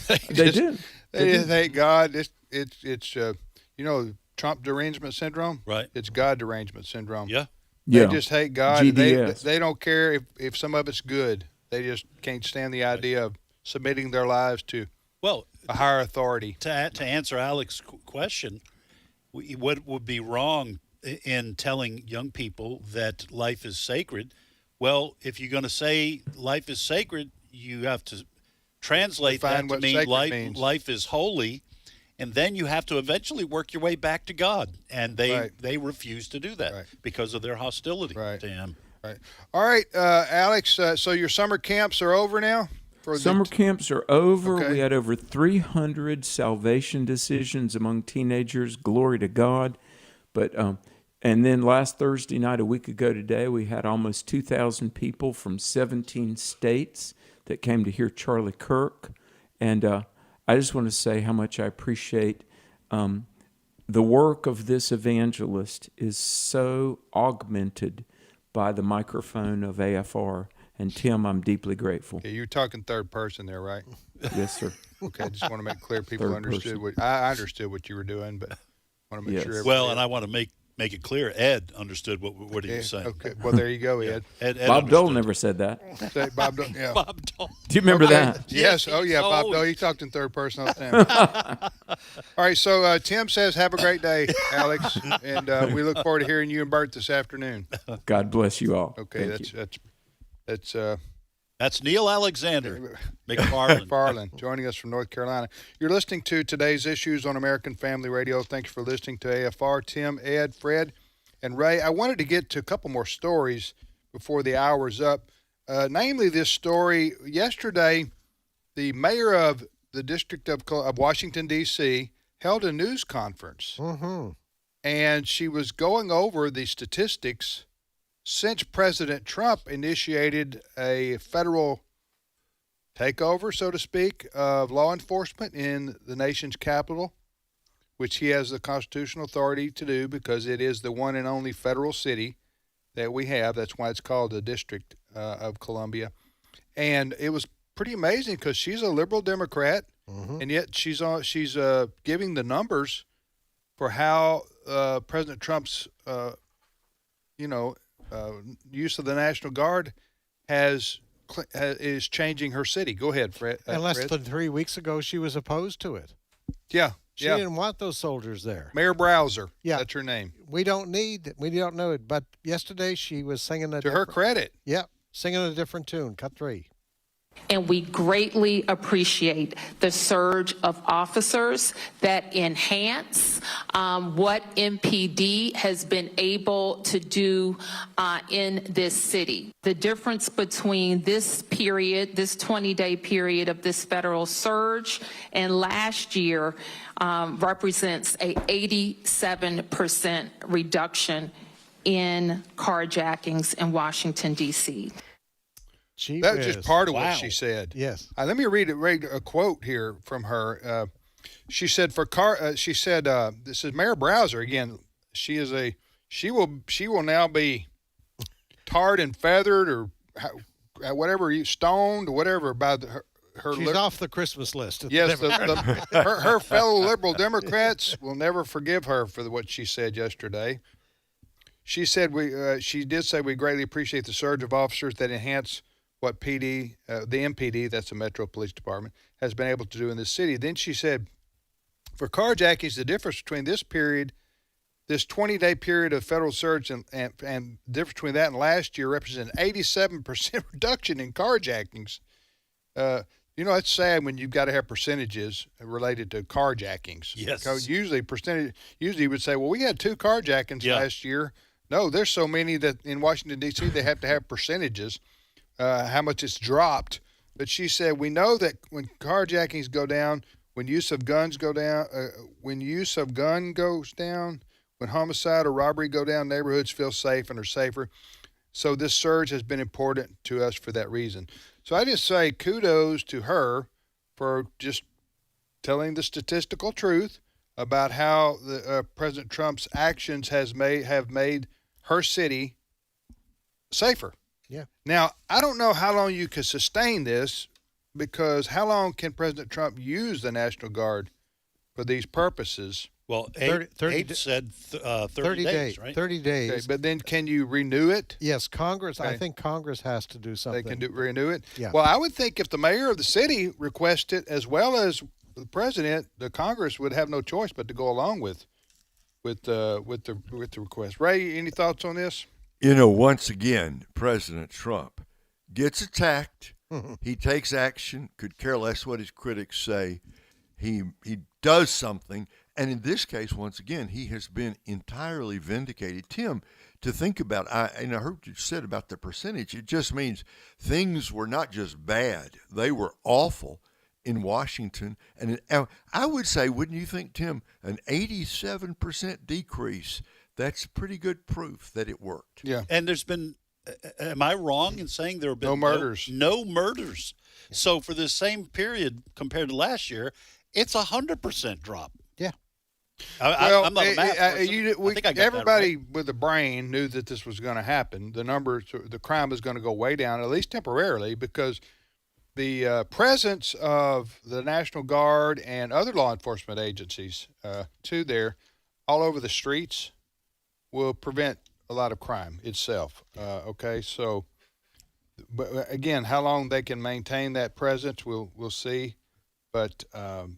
They do. They just hate God. It's Trump derangement syndrome. Right. It's God derangement syndrome. Yeah. They just hate God. GDS. They don't care if some of it's good. They just can't stand the idea of submitting their lives to a higher authority. To answer Alex's question, what would be wrong in telling young people that life is sacred? Well, if you're going to say life is sacred, you have to translate that to what mean sacred means. life is holy, and then you have to eventually work your way back to God. And they refuse to do that because of their hostility to him. Right. All right, Alex, so your summer camps are over now? Summer camps are over. Okay. We had over 300 salvation decisions among teenagers. Glory to God. But and then last Thursday night, a week ago today, we had almost 2,000 people from 17 states that came to hear Charlie Kirk. And I just want to say how much I appreciate the work of this evangelist is so augmented by the microphone of AFR. And Tim, I'm deeply grateful. Okay, you're talking third person there, right? Yes, sir. Okay, I just want to make clear people understood I understood what you were doing, but I want to make sure. Well, and I want to make it clear. Ed understood what he was saying. Okay, well there you go, Ed. Ed Bob Dole never said that. Bob Dole, yeah. Bob Dole. Do you remember that? Yes. Oh yeah, Bob Dole. He talked in third person all the time. All right, so Tim says, "Have a great day, Alex," and we look forward to hearing you and Bert this afternoon. God bless you all. Okay, that's Neil Alexander McFarland joining us from North Carolina. You're listening to Today's Issues on American Family Radio. Thanks for listening to AFR. Tim, Ed, Fred, and Ray. I wanted to get to a couple more stories before the hour's up. Namely, this story yesterday, the mayor of the District of Washington, D.C., held a news conference. Mm-hmm. And she was going over the statistics since President Trump initiated a federal takeover, so to speak, of law enforcement in the nation's capital, which he has the constitutional authority to do because it is the one and only federal city that we have. That's why it's called the District of Columbia. And it was pretty amazing because she's a liberal Democrat, and yet she's giving the numbers for how President Trump's, use of the National Guard is changing her city. Go ahead, Fred. And less than 3 weeks ago, she was opposed to it. Yeah. She didn't want those soldiers there. Mayor Browser. Yeah. That's her name. We don't know it. But yesterday she was singing to her credit. Yeah. Singing a different tune. Cut 3. And we greatly appreciate the surge of officers that enhance what MPD has been able to do in this city. The difference between this period, this 20-day period of this federal surge and last year represents a 87% reduction in carjackings in Washington, D.C. That's just part of what she said. Yes. Let me read a quote here from her. She said, this is Mayor Browser again. She will now be tarred and feathered or whatever, stoned or whatever by her. She's off the Christmas list. Yes, her fellow liberal Democrats will never forgive her for what she said yesterday. She said she did say we greatly appreciate the surge of officers that enhance what the MPD, that's the Metro Police Department, has been able to do in this city. Then she said, for carjackings, the difference between this period, this 20-day period of federal surge and the difference between that and last year represents an 87% reduction in carjackings. It's sad when you've got to have percentages related to carjackings. Yes. Because usually you would say, well, we had 2 carjackings last year. No, there's so many that in Washington, D.C., they have to have percentages. How much it's dropped. But she said, we know that when carjackings go down, when use of guns go down, when homicide or robbery go down, neighborhoods feel safe and are safer. So this surge has been important to us for that reason. So I just say kudos to her for just telling the statistical truth about how President Trump's actions have made her city safer. Yeah. Now, I don't know how long you can sustain this because how long can President Trump use the National Guard for these purposes? Well, 30 said 30 days, right? 30 days. Okay, but then can you renew it? Yes, Congress. Okay. I think Congress has to do something. They can renew it? Yeah. Well, I would think if the mayor of the city requests it as well as the president, the Congress would have no choice but to go along with the request. Ray, any thoughts on this? Once again, President Trump gets attacked He takes action, could care less what his critics say. He does something, and in this case, once again, he has been entirely vindicated. Tim, to think about, and I heard you said about the percentage, it just means things were not just bad, they were awful in Washington. And I would say, wouldn't you think, Tim, an 87% decrease, that's pretty good proof that it worked. Yeah. And there's been, am I wrong in saying there have been no murders? No murders. So for this same period compared to last year, it's 100% drop. Yeah. I'm not a math person. I think I got everybody that right. with a brain knew that this was going to happen. The numbers, the crime is going to go way down, at least temporarily, because the presence of the National Guard and other law enforcement agencies all over the streets will prevent a lot of crime itself. Okay, so, but again, how long they can maintain that presence, we'll see. But I've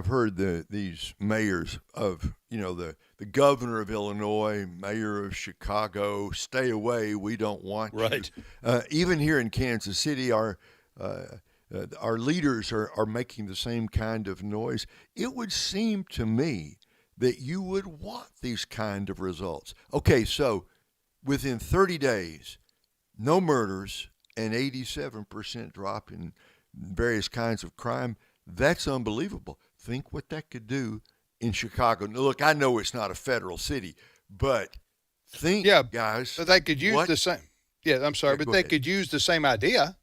heard these mayors of, the governor of Illinois, mayor of Chicago, stay away, we don't want right. you. Even here in Kansas City, our leaders are making the same kind of noise. It would seem to me that you would want these kind of results. Okay, so within 30 days, no murders, and 87% drop in various kinds of crime. That's unbelievable. Think what that could do in Chicago. Now, look, I know it's not a federal city, but think, guys. But they could use the same. Yeah, I'm sorry, but they could use the same idea.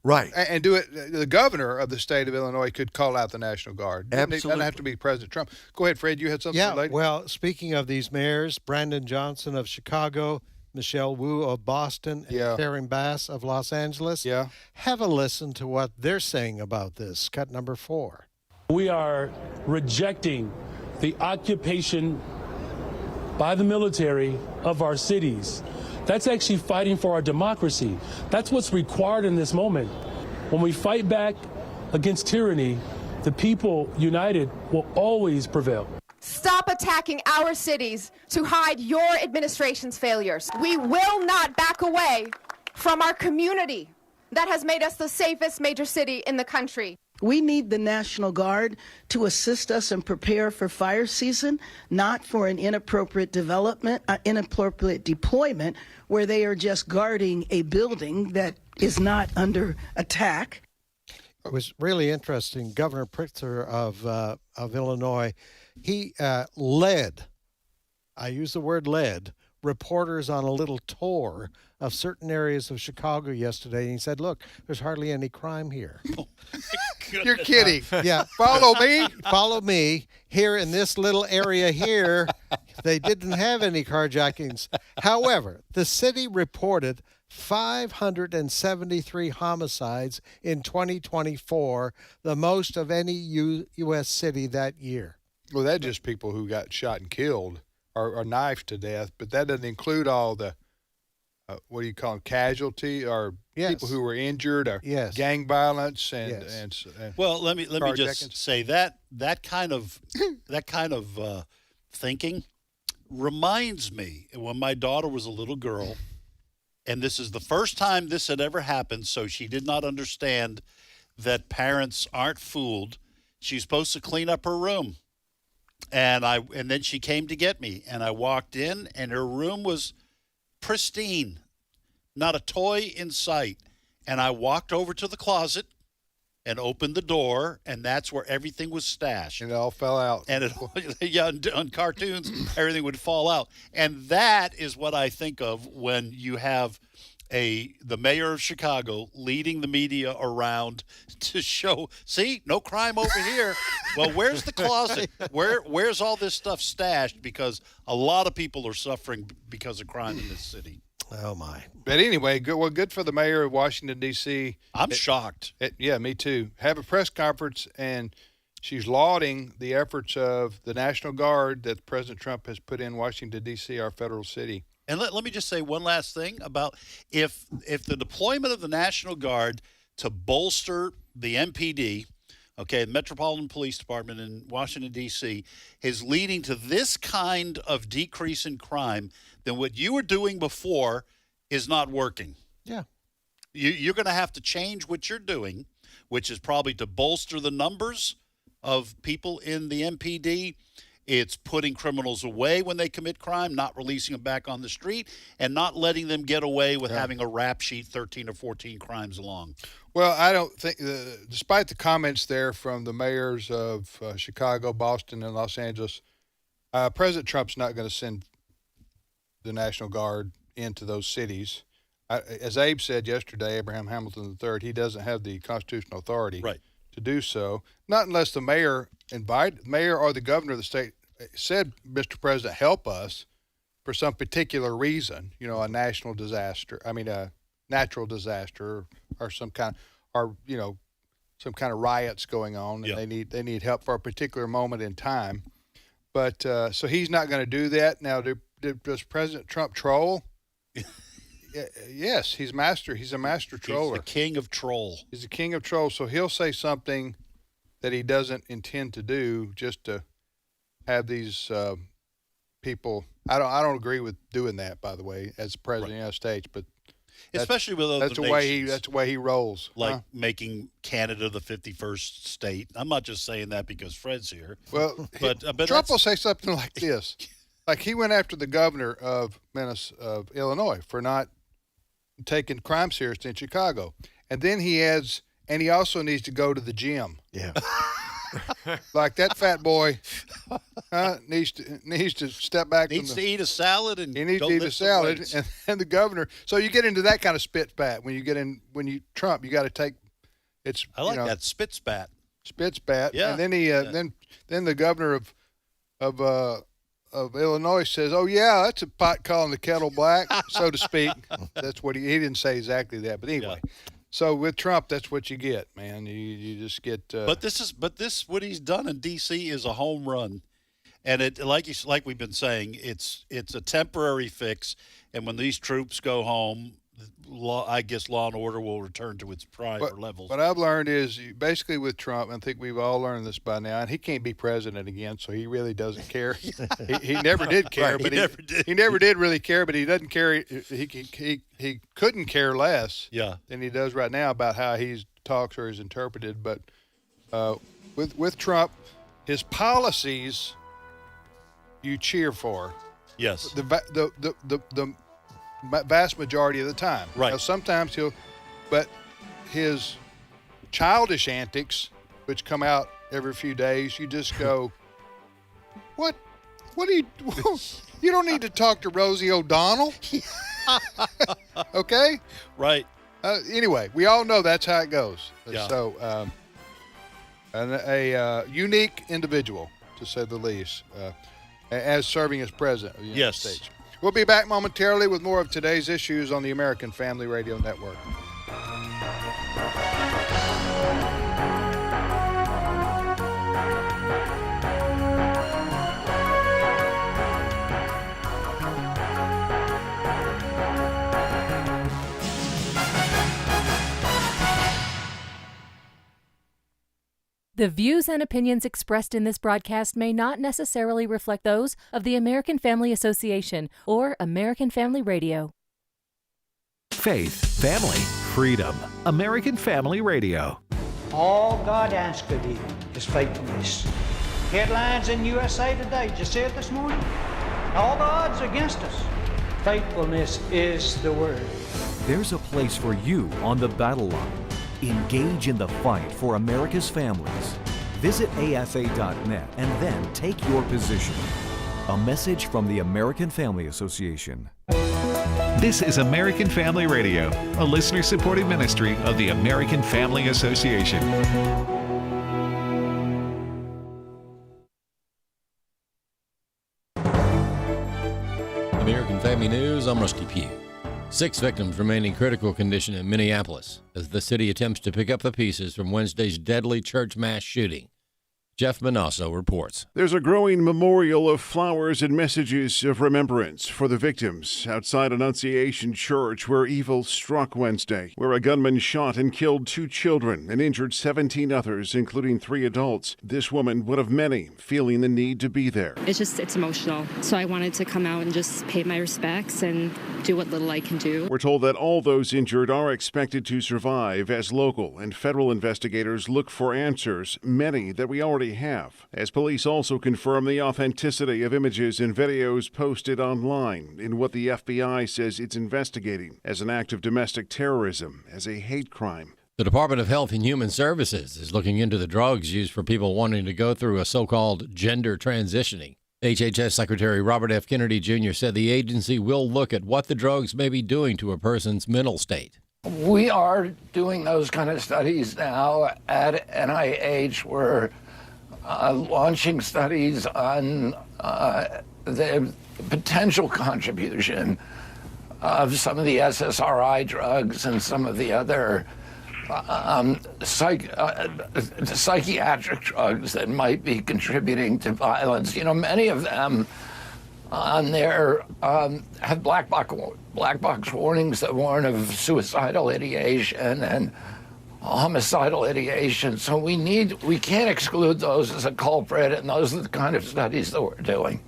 Right. And do it. The governor of the state of Illinois could call out the National Guard. Absolutely. It doesn't have to be President Trump. Go ahead, Fred. You had something related? Well, speaking of these mayors, Brandon Johnson of Chicago, Michelle Wu of Boston, and Karen Bass of Los Angeles. Yeah. Have a listen to what they're saying about this. Cut number 4. We are rejecting the occupation by the military of our cities. That's actually fighting for our democracy. That's what's required in this moment. When we fight back against tyranny, the people united will always prevail. Stop attacking our cities to hide your administration's failures. We will not back away from our community that has made us the safest major city in the country. We need the National Guard to assist us and prepare for fire season, not for an inappropriate deployment where they are just guarding a building that is not under attack. It was really interesting. Governor Pritzker of Illinois, he led, I use the word led, reporters on a little tour of certain areas of Chicago yesterday. And he said, look, there's hardly any crime here. You're kidding. Yeah. Follow me. Follow me. Here in this little area here, they didn't have any carjackings. However, the city reported 573 homicides in 2024, the most of any U.S. city that year. Well, that's just people who got shot and killed or knifed to death, but that doesn't include all the, what do you call them, casualty or people who were injured or gang violence and well, let me just say that kind of thinking reminds me when my daughter was a little girl, and this is the first time this had ever happened, so she did not understand that parents aren't fooled. She's supposed to clean up her room. And then she came to get me, and I walked in, and her room was pristine, not a toy in sight. And I walked over to the closet and opened the door, and that's where everything was stashed. And it all fell out. And on cartoons, everything would fall out. And that is what I think of when you have the mayor of Chicago leading the media around to show, see, no crime over here. Well, where's the closet? Where's all this stuff stashed? Because a lot of people are suffering because of crime in this city. Oh, my. But anyway, good for the mayor of Washington, D.C. I'm shocked. Yeah, me too. Have a press conference, and she's lauding the efforts of the National Guard that President Trump has put in Washington, D.C., our federal city. And let me just say one last thing about if the deployment of the National Guard to bolster the MPD, the Metropolitan Police Department in Washington, D.C., is leading to this kind of decrease in crime, then what you were doing before is not working. Yeah. you're going to have to change what you're doing, which is probably to bolster the numbers of people in the MPD. It's putting criminals away when they commit crime, not releasing them back on the street, and not letting them get away with having a rap sheet 13 or 14 crimes along. Well, I don't think, despite the comments there from the mayors of Chicago, Boston, and Los Angeles, President Trump's not going to send the National Guard into those cities. As Abe said yesterday, Abraham Hamilton III, he doesn't have the constitutional authority to do so, not unless the mayor or the governor of the state said, Mr. President, help us for some particular reason, a national disaster, a natural disaster or some kind of riots going on, and they need help for a particular moment in time. But so he's not going to do that. Now, does President Trump troll? Yes, he's a master troller. He's the king of troll. He's the king of trolls. So he'll say something that he doesn't intend to do just to have these people. I don't agree with doing that, by the way, as president of the United States, but especially with other nations. That's the way he rolls. Like making Canada the 51st state. I'm not just saying that because Fred's here. Well, but Trump will say something like this. Like he went after the governor of Illinois for not taking crime seriously in Chicago. And then he adds, and he also needs to go to the gym. Yeah. Like that fat boy needs to step back. Needs to eat a salad and he needs to eat a salad, and the governor. So you get into that kind of spit spat when you Trump. You got to take. I like that spit spat. Spit spat. Yeah. And then then the governor of Illinois says, "Oh yeah, that's a pot calling the kettle black," so to speak. That's what he didn't say exactly that, but anyway. Yeah. So with Trump, that's what you get, man. You just get. But this what he's done in D.C. is a home run, and it like we've been saying, it's a temporary fix, and when these troops go home, I guess law and order will return to its prior levels. What I've learned is basically with Trump, I think we've all learned this by now, and he can't be president again, so he really doesn't care. he never did care, right, but he never did really care, but he doesn't care. He couldn't care less than he does right now about how he talks or is interpreted. But with Trump, his policies you cheer for. Yes. The vast majority of the time. Right. Now, sometimes but his childish antics, which come out every few days, you just go, what do you don't need to talk to Rosie O'Donnell. Okay? Right. Anyway, we all know that's how it goes. Yeah. So, a unique individual, to say the least, as serving as president of the United States. We'll be back momentarily with more of today's issues on the American Family Radio Network. The views and opinions expressed in this broadcast may not necessarily reflect those of the American Family Association or American Family Radio. Faith, family, freedom. American Family Radio. All God asks of you is faithfulness. Headlines in USA Today. Did you see it this morning? All the odds against us. Faithfulness is the word. There's a place for you on the battle line. Engage in the fight for America's families. Visit afa.net and then take your position. A message from the American Family Association. This is American Family Radio, a listener-supported ministry of the American Family Association. American Family News, I'm Rusty Pugh. 6 victims remain in critical condition in Minneapolis as the city attempts to pick up the pieces from Wednesday's deadly church mass shooting. Jeff Manasso reports. There's a growing memorial of flowers and messages of remembrance for the victims outside Annunciation Church, where evil struck Wednesday, where a gunman shot and killed 2 children and injured 17 others, including 3 adults. This woman, one of many, feeling the need to be there. It's emotional. So I wanted to come out and just pay my respects and do what little I can do. We're told that all those injured are expected to survive as local and federal investigators look for answers, many that we already have, as police also confirm the authenticity of images and videos posted online in what the FBI says it's investigating as an act of domestic terrorism, as a hate crime. The Department of Health and Human Services is looking into the drugs used for people wanting to go through a so-called gender transitioning. HHS Secretary Robert F. Kennedy Jr. said the agency will look at what the drugs may be doing to a person's mental state. We are doing those kind of studies now at NIH. We're launching studies on the potential contribution of some of the SSRI drugs and some of the other psychiatric drugs that might be contributing to violence. You know, many of them on there had black box warnings that warn of suicidal ideation and homicidal ideation. So we can't exclude those as a culprit, and those are the kind of studies that we're doing.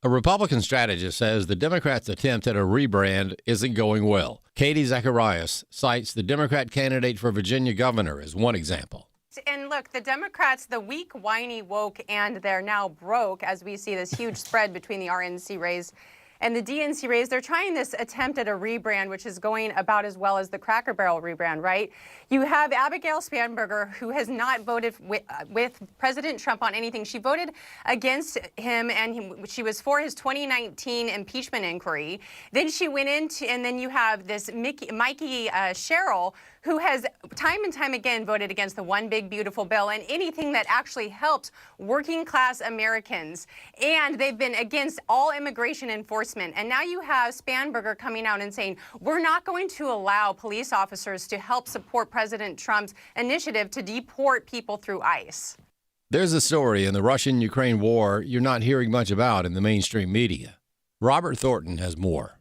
A Republican strategist says the Democrats' attempt at a rebrand isn't going well. Katie Zacharias cites the Democrat candidate for Virginia governor as one example. And look, the Democrats, the weak, whiny, woke, and they're now broke, as we see this huge spread between the RNC race and the DNC race. They're trying this attempt at a rebrand, which is going about as well as the Cracker Barrel rebrand, right? You have Abigail Spanberger, who has not voted with President Trump on anything. She voted against him, and she was for his 2019 impeachment inquiry. Then she went into, and then you have this Mikey Sherrill, who has time and time again voted against the One Big Beautiful Bill and anything that actually helps working class Americans. And they've been against all immigration enforcement. And now you have Spanberger coming out and saying, we're not going to allow police officers to help support President Trump's initiative to deport people through ICE. There's a story in the Russian-Ukraine war you're not hearing much about in the mainstream media. Robert Thornton has more.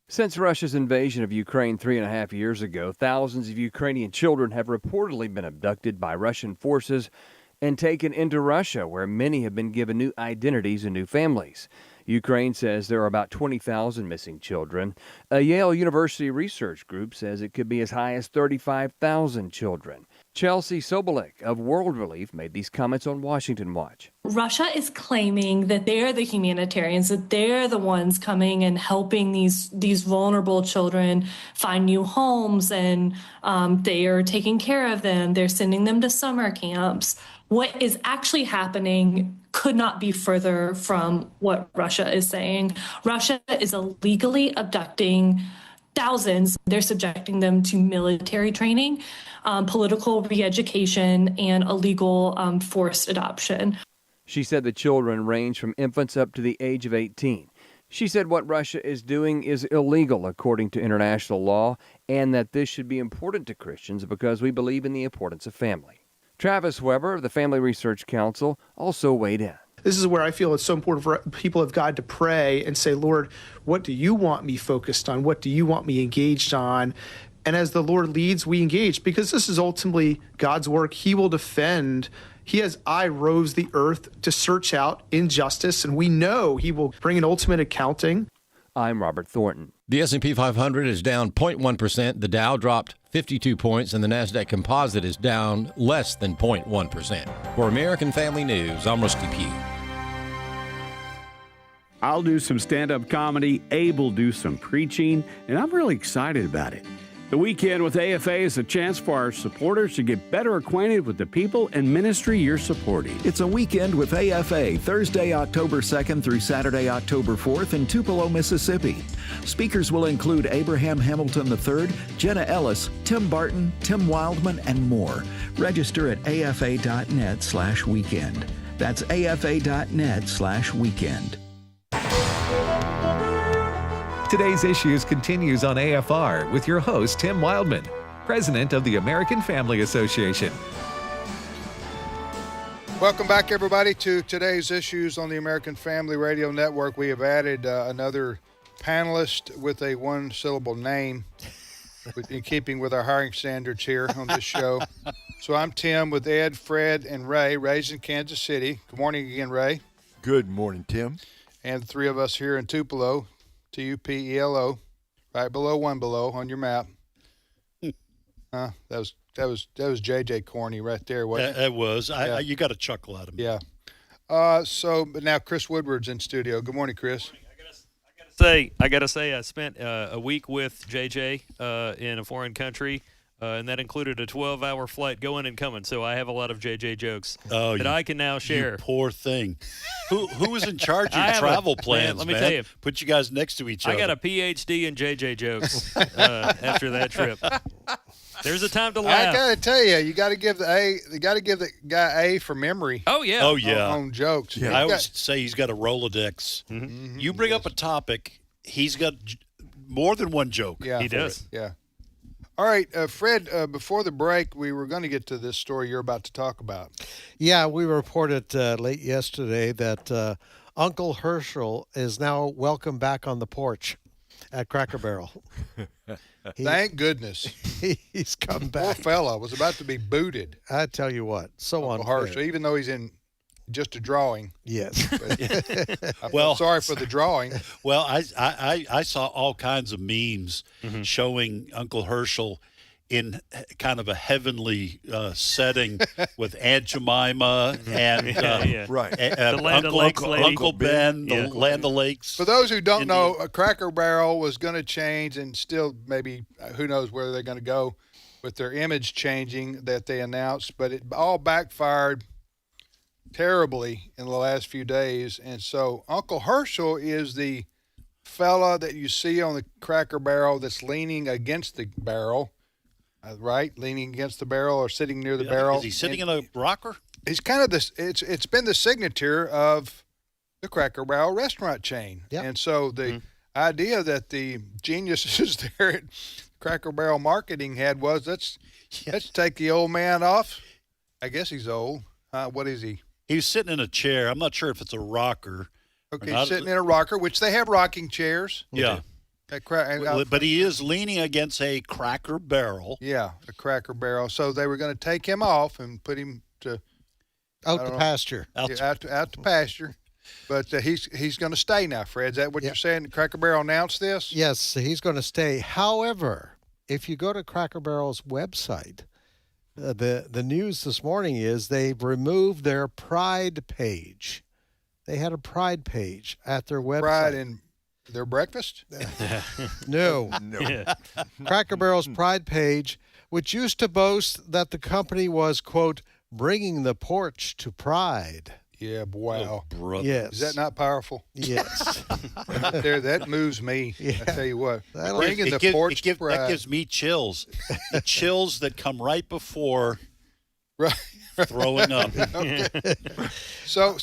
Since Russia's invasion of Ukraine 3.5 years ago, thousands of Ukrainian children have reportedly been abducted by Russian forces and taken into Russia, where many have been given new identities and new families. Ukraine says there are about 20,000 missing children. A Yale University research group says it could be as high as 35,000 children. Chelsea Sobolik of World Relief made these comments on Washington Watch. Russia is claiming that they're the humanitarians, that they're the ones coming and helping these vulnerable children find new homes, and they are taking care of them. They're sending them to summer camps. What is actually happening could not be further from what Russia is saying. Russia is illegally abducting thousands. They're subjecting them to military training, political re-education, and illegal forced adoption. She said the children range from infants up to the age of 18. She said what Russia is doing is illegal according to international law, and that this should be important to Christians because we believe in the importance of family. Travis Weber of the Family Research Council also weighed in. This is where I feel it's so important for people of God to pray and say, Lord, what do you want me focused on? What do you want me engaged on? And as the Lord leads, we engage, because this is ultimately God's work. He will defend. He has roves the earth to search out injustice, and we know he will bring an ultimate accounting. I'm Robert Thornton. The S&P 500 is down 0.1%. The Dow dropped 52 points, and the NASDAQ Composite is down less than 0.1%. For American Family News, I'm Rusty Pugh. I'll do some stand-up comedy, Abe will do some preaching, and I'm really excited about it. The Weekend with AFA is a chance for our supporters to get better acquainted with the people and ministry you're supporting. It's a Weekend with AFA, Thursday, October 2nd through Saturday, October 4th in Tupelo, Mississippi. Speakers will include Abraham Hamilton III, Jenna Ellis, Tim Barton, Tim Wildman, and more. Register at afa.net/weekend. That's afa.net/weekend. Today's Issues continues on AFR with your host, Tim Wildman, president of the American Family Association. Welcome back, everybody, to today's issues on the American Family Radio Network. We have added another panelist with a one-syllable name, in keeping with our hiring standards here on this show. So I'm Tim with Ed, Fred, and Ray. Ray's in Kansas City. Good morning again, Ray. Good morning, Tim. And the three of us here in Tupelo, Tupelo, right below One Below on your map. That was JJ Corny right there, wasn't it? It was. Yeah. You got a chuckle out of me. Yeah. But now Chris Woodward's in studio. Good morning, Chris. I gotta say, I spent a week with JJ in a foreign country, and that included a 12-hour flight going and coming. So I have a lot of JJ jokes that I can now share. You poor thing. Who was in charge of your travel plans? Let me tell you. Put you guys next to each other. I got a PhD in JJ jokes after that trip. There's a time to laugh. I gotta tell you, you gotta give the guy A for memory. Oh yeah. Oh yeah. On jokes. Yeah. I always say he's got a Rolodex. Mm-hmm. You bring up a topic, he's got more than one joke. Yeah, he does. Yeah. All right, Fred. Before the break, we were going to get to this story you're about to talk about. Yeah, we reported late yesterday that Uncle Herschel is now welcome back on the porch at Cracker Barrel. Thank goodness. He's come back. Poor fella was about to be booted. I tell you what, so Uncle unfair. Herschel, even though he's in just a drawing. Yes. Well, sorry for the drawing. Well, I saw all kinds of memes showing Uncle Herschel in kind of a heavenly setting with Aunt Jemima and right. The Land of Lakes lady. Uncle Ben, the Land of Lakes. For those who don't know, Cracker Barrel was going to change, and still maybe who knows where they're going to go with their image changing that they announced, but it all backfired terribly in the last few days. And so Uncle Herschel is the fella that you see on the Cracker Barrel that's leaning against the barrel. Right, leaning against the barrel or sitting near the barrel. Is he sitting in a rocker? He's kind of this. It's been the signature of the Cracker Barrel restaurant chain, and so the idea that the geniuses there at Cracker Barrel marketing had was let's take the old man off. I guess he's old. What is he? He was sitting in a chair. I'm not sure if it's a rocker. Okay, sitting in a rocker, which they have rocking chairs. Yeah. But he is leaning against a Cracker Barrel. Yeah, a Cracker Barrel. So they were going to take him off and put him out to pasture. Out to pasture. But he's going to stay now, Fred. Is that what you're saying? Cracker Barrel announced this? Yes, he's going to stay. However, if you go to Cracker Barrel's website, the news this morning is they've removed their Pride page. They had a Pride page at their website. Pride in their breakfast? No. Cracker Barrel's Pride page, which used to boast that the company was, quote, bringing the porch to pride. Yeah, wow. Oh, yes. Is that not powerful? Yes. That moves me. Yeah. I tell you what. Bringing the porch to pride. That gives me chills. The chills that come right before throwing up. Okay. So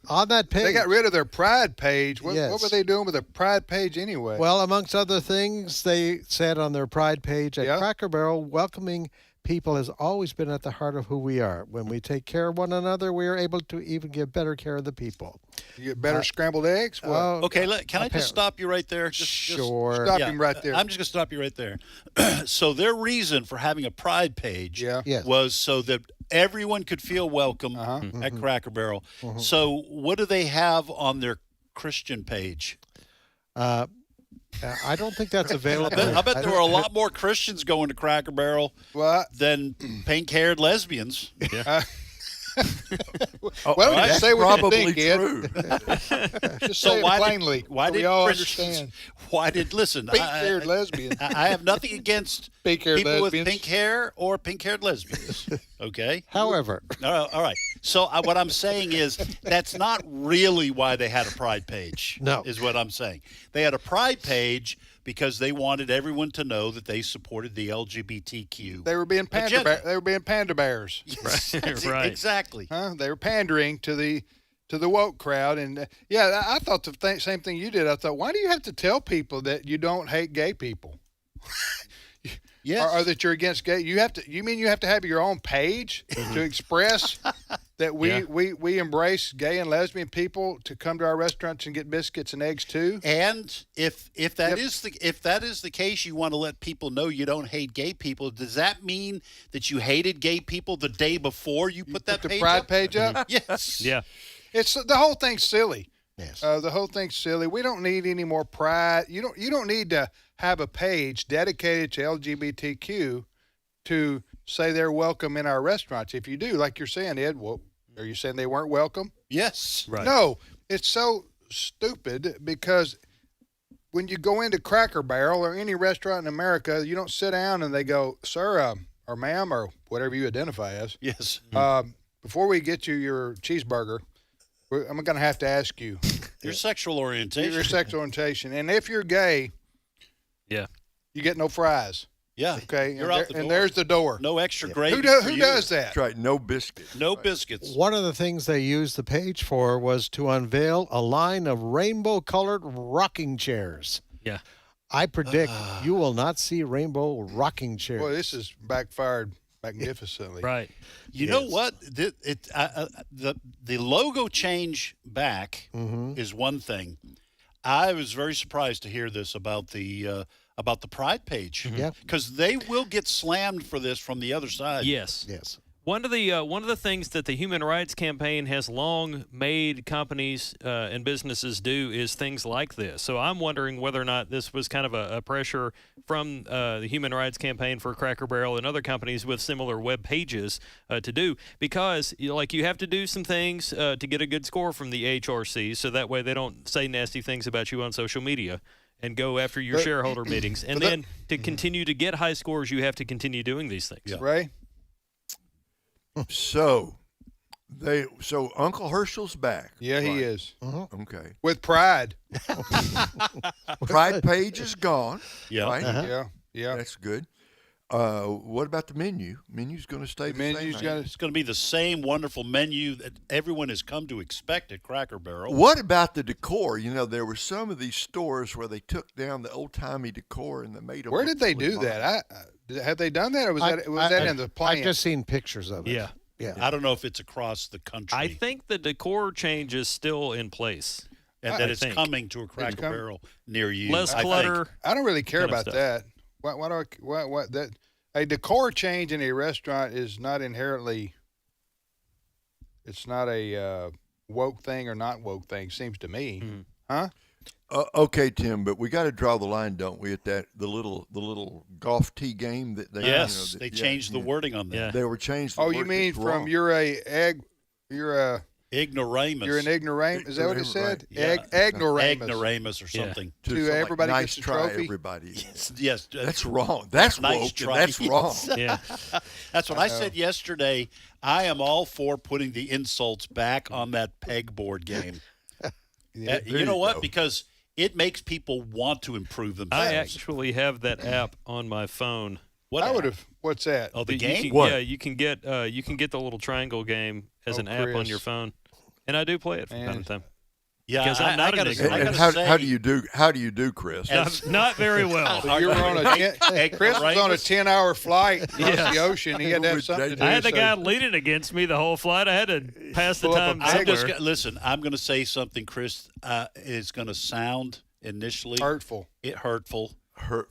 on that page, they got rid of their Pride page. What were they doing with their Pride page anyway? Well, amongst other things, they said on their Pride page at Cracker Barrel, welcoming people has always been at the heart of who we are. When we take care of one another, we are able to even give better care of the people. You get better scrambled eggs? Okay, can I just stop you right there? Sure. Stop him right there. I'm just going to stop you right there. So their reason for having a Pride page was so that everyone could feel welcome at Cracker Barrel. So what do they have on their Christian page? I don't think that's available. I bet there were a lot more Christians going to Cracker Barrel than pink-haired lesbians. Yeah. Well, just say what you think, true. Just say it plainly. Why did understand? Listen? Pink-haired lesbians. I have nothing against pink-haired people lesbians with pink hair or pink-haired lesbians. Okay. However, all right. So what I'm saying is that's not really why they had a Pride page. No, is what I'm saying. They had a Pride page because they wanted everyone to know that they supported the LGBTQ. They were being panda bears. Yes, right. Exactly. They were pandering to the woke crowd, and I thought the same thing you did. I thought, why do you have to tell people that you don't hate gay people? Yes. Or that you're against gay? You have to have your own page to express that we embrace gay and lesbian people to come to our restaurants and get biscuits and eggs too. And if that is the case, you want to let people know you don't hate gay people. Does that mean that you hated gay people the day before you put that the Pride page up? Mm-hmm. Yes. Yeah. It's the whole thing's silly. Yes. The whole thing's silly. We don't need any more pride. You don't need to have a page dedicated to LGBTQ to say they're welcome in our restaurants. If you do, like you're saying, Ed, well, are you saying they weren't welcome? Yes. Right. No, it's so stupid because when you go into Cracker Barrel or any restaurant in America, you don't sit down and they go, sir, or ma'am, or whatever you identify as. Yes. Before we get you your cheeseburger, I'm going to have to ask you. Your sexual orientation. Your sexual orientation. And if you're gay, yeah, you get no fries. Yeah. Okay. You're out the door. And there's the door. No extra gravy. Who does that? That's right. No biscuits. No biscuits. One of the things they used the page for was to unveil a line of rainbow-colored rocking chairs. Yeah. I predict you will not see rainbow rocking chairs. Boy, this has backfired magnificently. Right. You know what? The logo change back is one thing. I was very surprised to hear this about the Pride page. Yeah. Because they will get slammed for this from the other side. Yes. Yes. One of the things that the Human Rights Campaign has long made companies and businesses do is things like this. So I'm wondering whether or not this was kind of a pressure from the Human Rights Campaign for Cracker Barrel and other companies with similar web pages to do, because you have to do some things to get a good score from the HRC, so that way they don't say nasty things about you on social media and go after your shareholder meetings. And then to continue to get high scores, you have to continue doing these things. Yeah. Ray? So Uncle Herschel's back. Yeah, he is. Okay. With Pride. Pride page is gone. Yeah. Right? Yeah. That's good. What about the menu? Menu's going to stay the same. It's going to be the same wonderful menu that everyone has come to expect at Cracker Barrel. What about the decor? There were some of these stores where they took down the old-timey decor and they made them. Where did they do that? Have they done that, or was that in the plan? I've just seen pictures of it. Yeah. Yeah. I don't know if it's across the country. I think the decor change is still in place. And that it's coming to a Cracker Barrel near you. Less clutter. I don't really care about that. That a decor change in a restaurant is not inherently. It's not a woke thing or not woke thing. Seems to me, huh? Okay, Tim, but we got to draw the line, don't we? At the little golf tee game that they they changed the wording on that. Yeah. They were changed. You mean from you're an ignoramus? You're an ignoramus. Is that what it said? Right. Yeah. Ignoramus. Ignoramus or something. To everybody nice gets the try, trophy. everybody. Yes, that's wrong. That's nice woke. try. That's wrong. Yeah, that's what I said yesterday. I am all for putting the insults back on that pegboard game. You know what? Because it makes people want to improve themselves. I actually have that app on my phone. What's that? Oh, the game? You can get the little triangle game as an app on your phone, and I do play it from time to time. Yeah, because I'm not an ignorant. How do you do, Chris? Not very well. So you were on Chris was on a 10-hour flight across the ocean. He had to have something to do. I had the guy leading against me the whole flight. I had to pass the time somewhere. Listen, I'm going to say something, Chris. It's going to sound initially hurtful. Hurtful.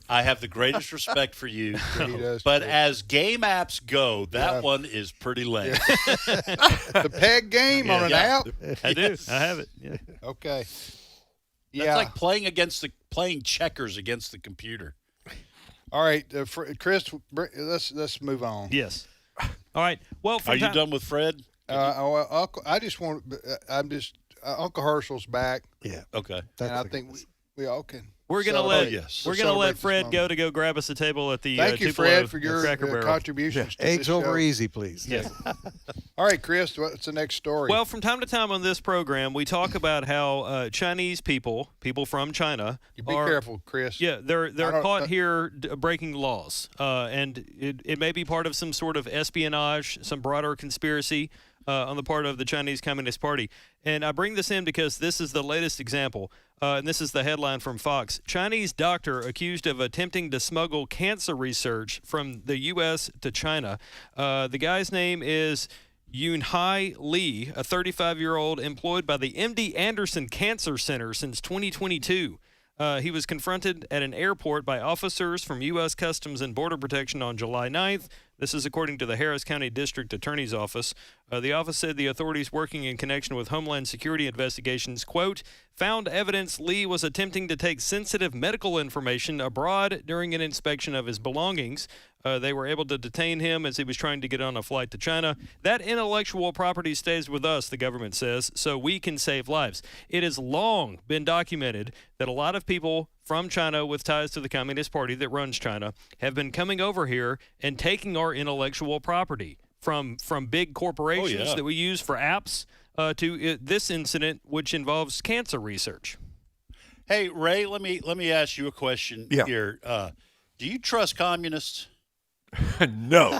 I have the greatest respect for you, does, but as game apps go, that one is pretty lame. The peg game on an app? I do. I have it. Yeah. Okay. That's like playing checkers against the computer. All right, Chris, let's move on. Yes. All right. Well, are you done with Fred? Uncle Herschel's back. Yeah. Okay. And I think we all can. We're gonna let Fred go grab us a table at the. Thank you, Fred, for your contributions. Eggs over easy, please. Yes. All right, Chris, what's the next story? Well, from time to time on this program, we talk about how Chinese people from China, be careful, Chris. Yeah, they're caught here breaking laws, and it may be part of some sort of espionage, some broader conspiracy on the part of the Chinese Communist Party. And I bring this in because this is the latest example. And this is the headline from Fox. Chinese doctor accused of attempting to smuggle cancer research from the U.S. to China. The guy's name is Yunhai Lee, a 35-year-old employed by the MD Anderson Cancer Center since 2022. He was confronted at an airport by officers from U.S. Customs and Border Protection on July 9th. This is according to the Harris County District Attorney's Office. The office said the authorities working in connection with Homeland Security investigations, quote, found evidence Lee was attempting to take sensitive medical information abroad during an inspection of his belongings. They were able to detain him as he was trying to get on a flight to China. That intellectual property stays with us, the government says, so we can save lives. It has long been documented that a lot of people from China with ties to the Communist Party that runs China have been coming over here and taking our intellectual property from big corporations that we use for apps to this incident, which involves cancer research. Hey, Ray, let me ask you a question here. Do you trust communists? No.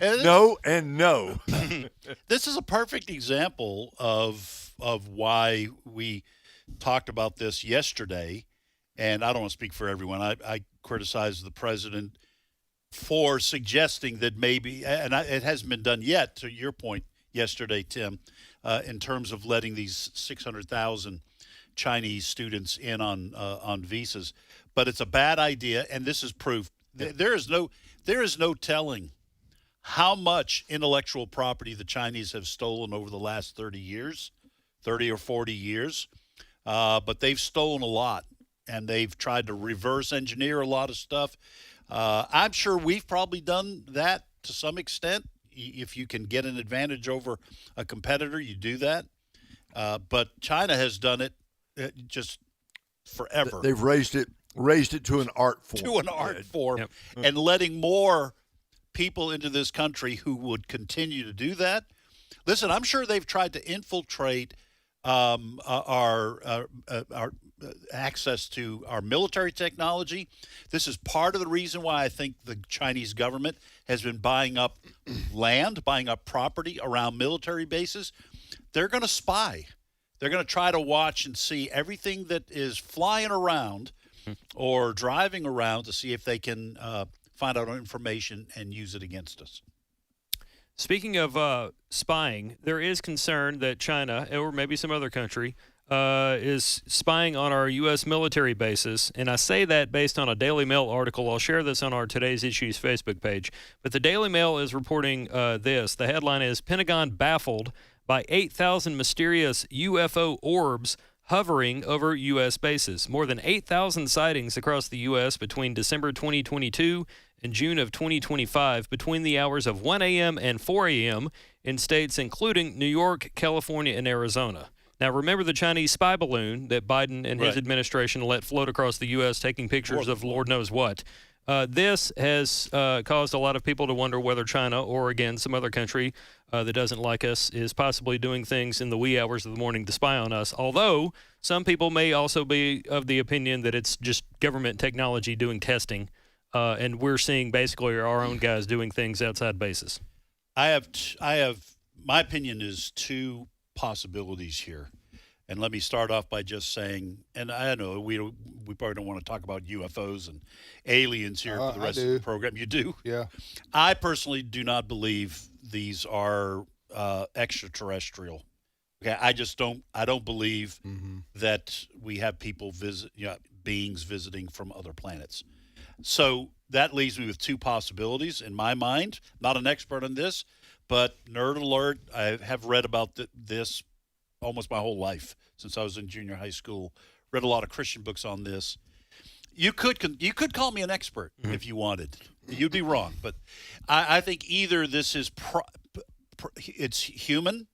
No and no. This is a perfect example of why we talked about this yesterday, and I don't want to speak for everyone. I criticized the president for suggesting that maybe, and it hasn't been done yet, to your point yesterday, Tim, in terms of letting these 600,000 Chinese students in on visas. But it's a bad idea, and this is proof. There is no telling how much intellectual property the Chinese have stolen over the last 30 or 40 years. But they've stolen a lot, and they've tried to reverse engineer a lot of stuff. I'm sure we've probably done that to some extent. If you can get an advantage over a competitor, you do that. But China has done it just forever. They've raised it to an art form. Yep. And letting more people into this country who would continue to do that. Listen, I'm sure they've tried to infiltrate our access to our military technology. This is part of the reason why I think the Chinese government has been buying up land, buying up property around military bases. They're going to spy. They're going to try to watch and see everything that is flying around or driving around to see if they can find out information and use it against us. Speaking of spying, there is concern that China, or maybe some other country, is spying on our U.S. military bases. And I say that based on a Daily Mail article. I'll share this on our Today's Issues Facebook page. But the Daily Mail is reporting this. The headline is, Pentagon baffled by 8,000 mysterious UFO orbs hovering over U.S. bases. More than 8,000 sightings across the U.S. between December 2022 and June of 2025 between the hours of 1 a.m. and 4 a.m. in states including New York, California, and Arizona. Now, remember the Chinese spy balloon that Biden and his administration let float across the U.S. taking pictures of Lord knows what. This has caused a lot of people to wonder whether China or, again, some other country that doesn't like us is possibly doing things in the wee hours of the morning to spy on us, although some people may also be of the opinion that it's just government technology doing testing, and we're seeing basically our own guys doing things outside bases. I have my opinion is two possibilities here. And let me start off by just saying, and I know we probably don't want to talk about UFOs and aliens here for the rest of the program. You do? Yeah. I personally do not believe these are extraterrestrial. Okay, I don't believe that we have people beings visiting from other planets. So that leaves me with two possibilities in my mind. Not an expert on this, but nerd alert, I have read about this almost my whole life since I was in junior high school. Read a lot of Christian books on this. You could call me an expert if you wanted. You'd be wrong, but I think either this is it's human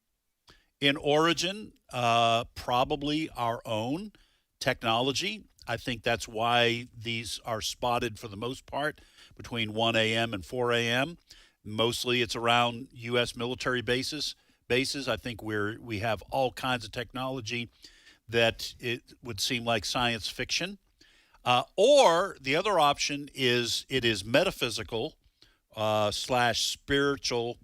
in origin, probably our own technology. I think that's why these are spotted for the most part between 1 a.m. and 4 a.m. Mostly it's around U.S. military bases. I think we have all kinds of technology that it would seem like science fiction. Or the other option is it is metaphysical / spiritual.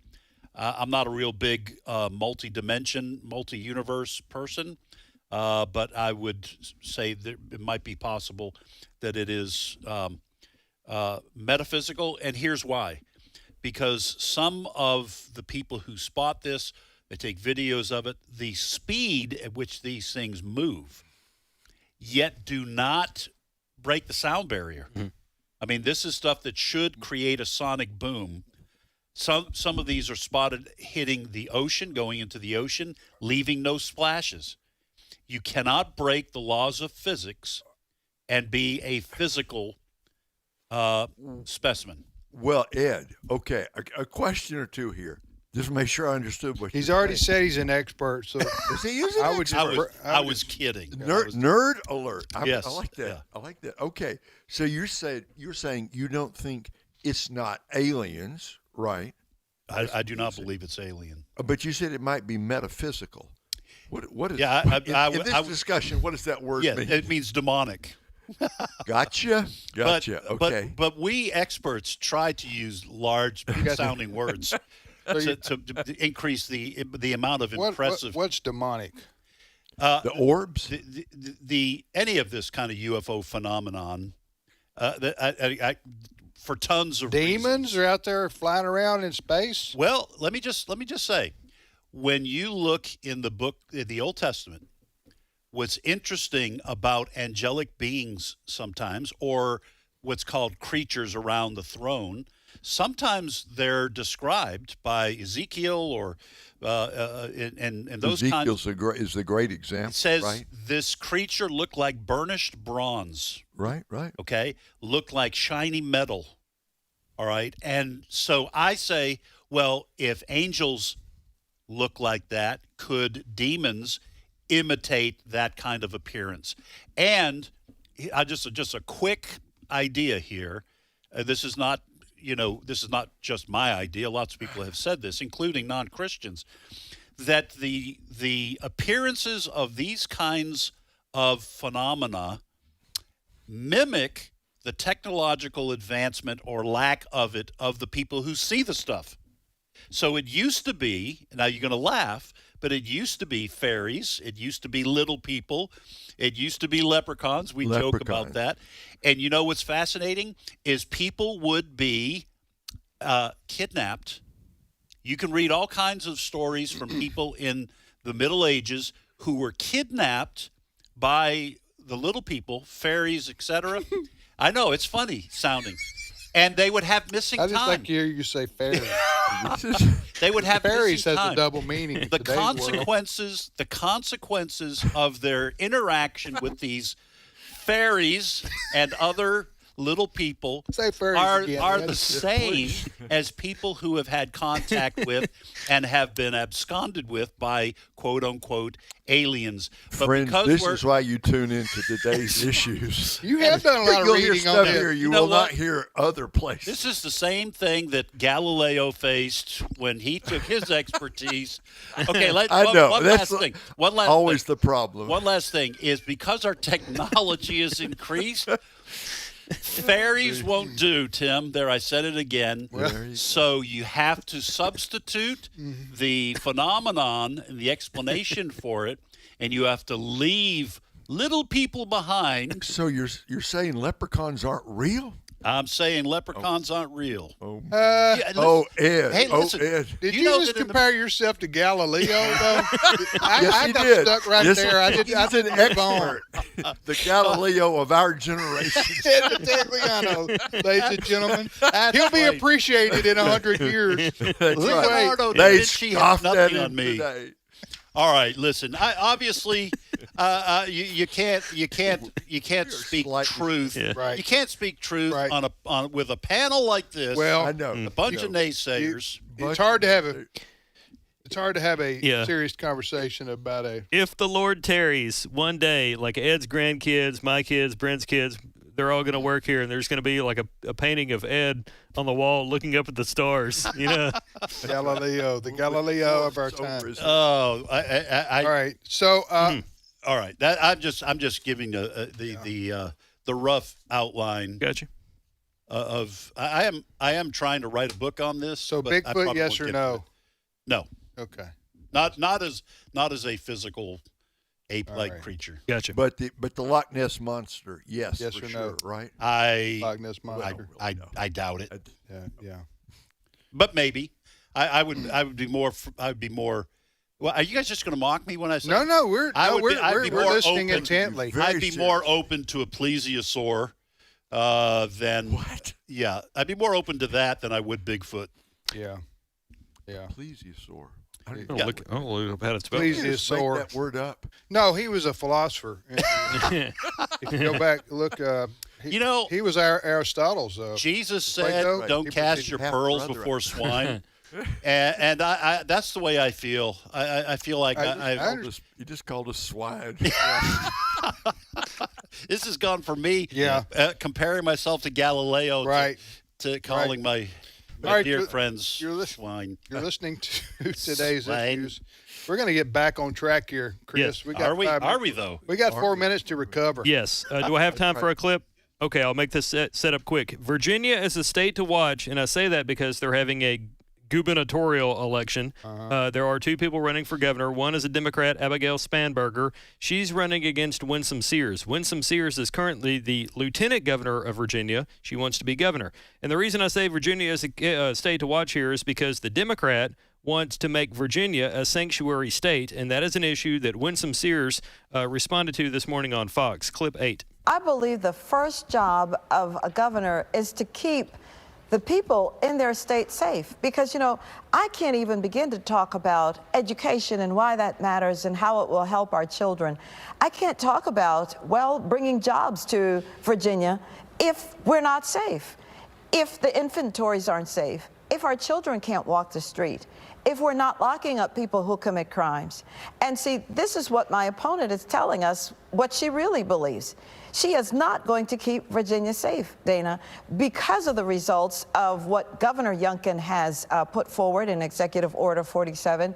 I'm not a real big multi-universe person, but I would say that it might be possible that it is metaphysical. And here's why. because some of the people who spot this, they take videos of it, the speed at which these things move, yet do not break the sound barrier. Mm-hmm. I mean, this is stuff that should create a sonic boom. Some of these are spotted hitting the ocean, going into the ocean, leaving no splashes. You cannot break the laws of physics and be a physical specimen. Well, Ed, okay, a question or two here. Just to make sure I understood what He's you're already saying. said he's an expert. So Is he using I was kidding. Nerd alert. Yes. I like that. Yeah. I like that. Okay, so you're saying you don't think it's not aliens, right? I do not believe it's alien. But you said it might be metaphysical. What is? Yeah, in this discussion, what does that word mean? It means demonic. Gotcha. Okay. But we experts try to use large sounding words to increase the amount of impressive. What's demonic? The orbs. The any of this kind of UFO phenomenon. For tons of demons are out there flying around in space. Well, let me just say, when you look in the Old Testament, what's interesting about angelic beings sometimes, or what's called creatures around the throne, sometimes they're described by Ezekiel or and those kinds. Ezekiel is the great example. It says right? This creature looked like burnished bronze. Right. Okay, looked like shiny metal. All right, and so I say, well, if angels look like that, could demons imitate that kind of appearance? And just a quick idea here. This is not just my idea. Lots of people have said this, including non-Christians, that the appearances of these kinds of phenomena mimic the technological advancement or lack of it of the people who see the stuff. So it used to be, now you're going to laugh, but it used to be fairies. It used to be little people. It used to be leprechauns. We joke about that. And you know what's fascinating is people would be kidnapped. You can read all kinds of stories from people in the Middle Ages who were kidnapped by the little people, fairies, etc. I know, it's funny sounding. And they would have missing time. I just like to hear you say fairies. They would have fairies missing time. has a double meaning. The consequences of their interaction with these fairies and other little people are the same as people who have had contact with and have been absconded with by quote unquote aliens. But friends, this is why you tune into today's issues. You have done a lot of reading on this. Here. You will not hear other places. This is the same thing that Galileo faced when he took his expertise. Okay, one last thing. Always the problem. One last thing is because our technology has increased, fairies won't do, Tim. There, I said it again. So you have to substitute the phenomenon and the explanation for it, and you have to leave little people behind. So you're saying leprechauns aren't real? I'm saying leprechauns aren't real. Ed. Hey, listen, Ed. Did you just compare yourself to Galileo, though? I got did. Stuck right there. He's an expert. The Galileo of our generation. Ed Vitagliano, ladies and gentlemen. He'll be appreciated in 100 years. Leonardo da Vinci has nothing on me. Today. All right, listen. Obviously, you can't speak truth. Yeah. Right. You can't speak truth on with a panel like this. Well, I know a bunch of naysayers. It's hard to have a serious conversation about a. If the Lord tarries one day, like Ed's grandkids, my kids, Brent's kids, they're all going to work here, and there's going to be like a painting of Ed on the wall looking up at the stars. You know, Galileo, the Galileo of our time. Oh, all right. So, all right. That I'm just giving the rough outline. Gotcha. I am trying to write a book on this. So but Bigfoot, yes or no? No. Okay. Not as a physical ape-like creature. Gotcha. But the Loch Ness monster, yes or sure, no? right? Loch Ness monster. I doubt it. Yeah. but maybe I would be more. Well, are you guys just going to mock me when I say? No, we're listening intently. I'd be more open to a plesiosaur than what? Yeah, I'd be more open to that than I would Bigfoot. Yeah. Plesiosaur. I don't know how to spell it. Plesiosaur. Make that word up. No, he was a philosopher. If you go back, look. He was Aristotle's. Jesus said, "Don't cast your pearls before swine." and I that's the way I feel. I feel like you just called us swine. This has gone for me. Yeah. Comparing myself to Galileo. Right. To calling my dear friends swine. You're listening to today's issues. We're going to get back on track here, Chris. Yes. Are we though? We got 4 minutes to recover. Yes. Do I have time for a clip? Okay, I'll make this set up quick. Virginia is a state to watch, and I say that because they're having a gubernatorial election. There are 2 people running for governor. One is a Democrat, Abigail Spanberger. She's running against Winsome Sears. Winsome Sears is currently the lieutenant governor of Virginia. She wants to be governor. And the reason I say Virginia is a state to watch here is because the Democrat wants to make Virginia a sanctuary state, and that is an issue that Winsome Sears responded to this morning on Fox. Clip 8. I believe the first job of a governor is to keep the people in their state safe, because, I can't even begin to talk about education and why that matters and how it will help our children. I can't talk about, bringing jobs to Virginia if we're not safe, if the inventories aren't safe, if our children can't walk the street, if we're not locking up people who commit crimes. And see, this is what my opponent is telling us, what she really believes. She is not going to keep Virginia safe, Dana, because of the results of what Governor Youngkin has put forward in Executive Order 47.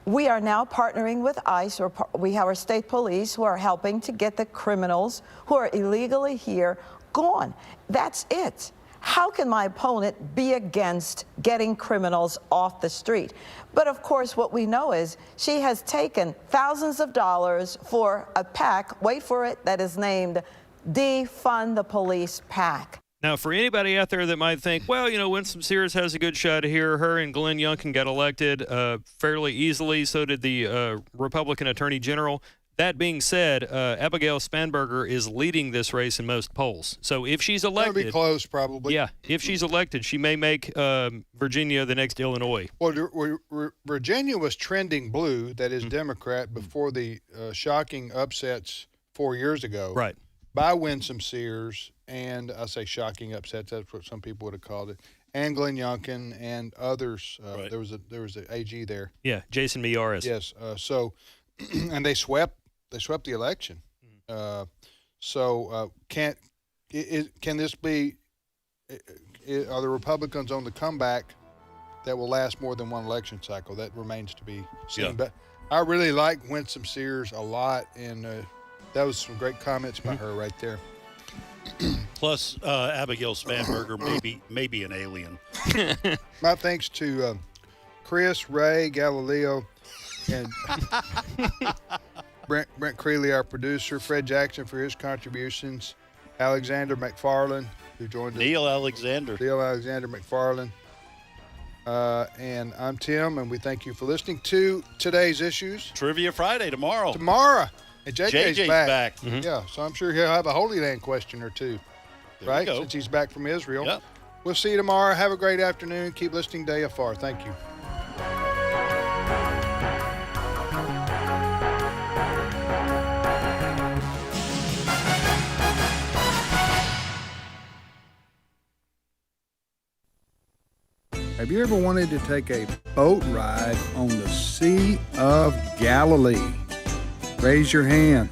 We are now partnering with ICE, we have our state police who are helping to get the criminals who are illegally here gone. That's it. How can my opponent be against getting criminals off the street? But of course, what we know is she has taken thousands of dollars for a PAC, wait for it, that is named Defund the Police PAC. Now, for anybody out there that might think, Winsome Sears has a good shot here. Her and Glenn Youngkin got elected fairly easily. So did the Republican Attorney General. That being said, Abigail Spanberger is leading this race in most polls. So if she's elected, it'll be close, probably. Yeah, if she's elected, she may make Virginia the next Illinois. Well, Virginia was trending blue, that is Democrat, before the shocking upsets 4 years ago. Right. By Winsome Sears, and I say shocking upsets, that's what some people would have called it, and Glenn Youngkin and others. Right. There was an AG there. Yeah, Jason Miyares. Yes. And they swept the election. Can this be? Are the Republicans on the comeback that will last more than one election cycle? That remains to be seen. Yeah. But I really like Winsome Sears a lot, and that was some great comments by her right there. Plus, Abigail Spanberger may be an alien. My thanks to Chris, Ray, Galileo, and Brent Creeley, our producer, Fred Jackson for his contributions, Alexander McFarland, who joined us. Neil Alexander McFarland. And I'm Tim, and we thank you for listening to today's issues. Trivia Friday tomorrow. And JJ's back. Mm-hmm. Yeah, so I'm sure he'll have a Holy Land question or two, right? Since he's back from Israel. Yep. We'll see you tomorrow. Have a great afternoon. Keep listening to AFR. Thank you. Have you ever wanted to take a boat ride on the Sea of Galilee? Raise your hand.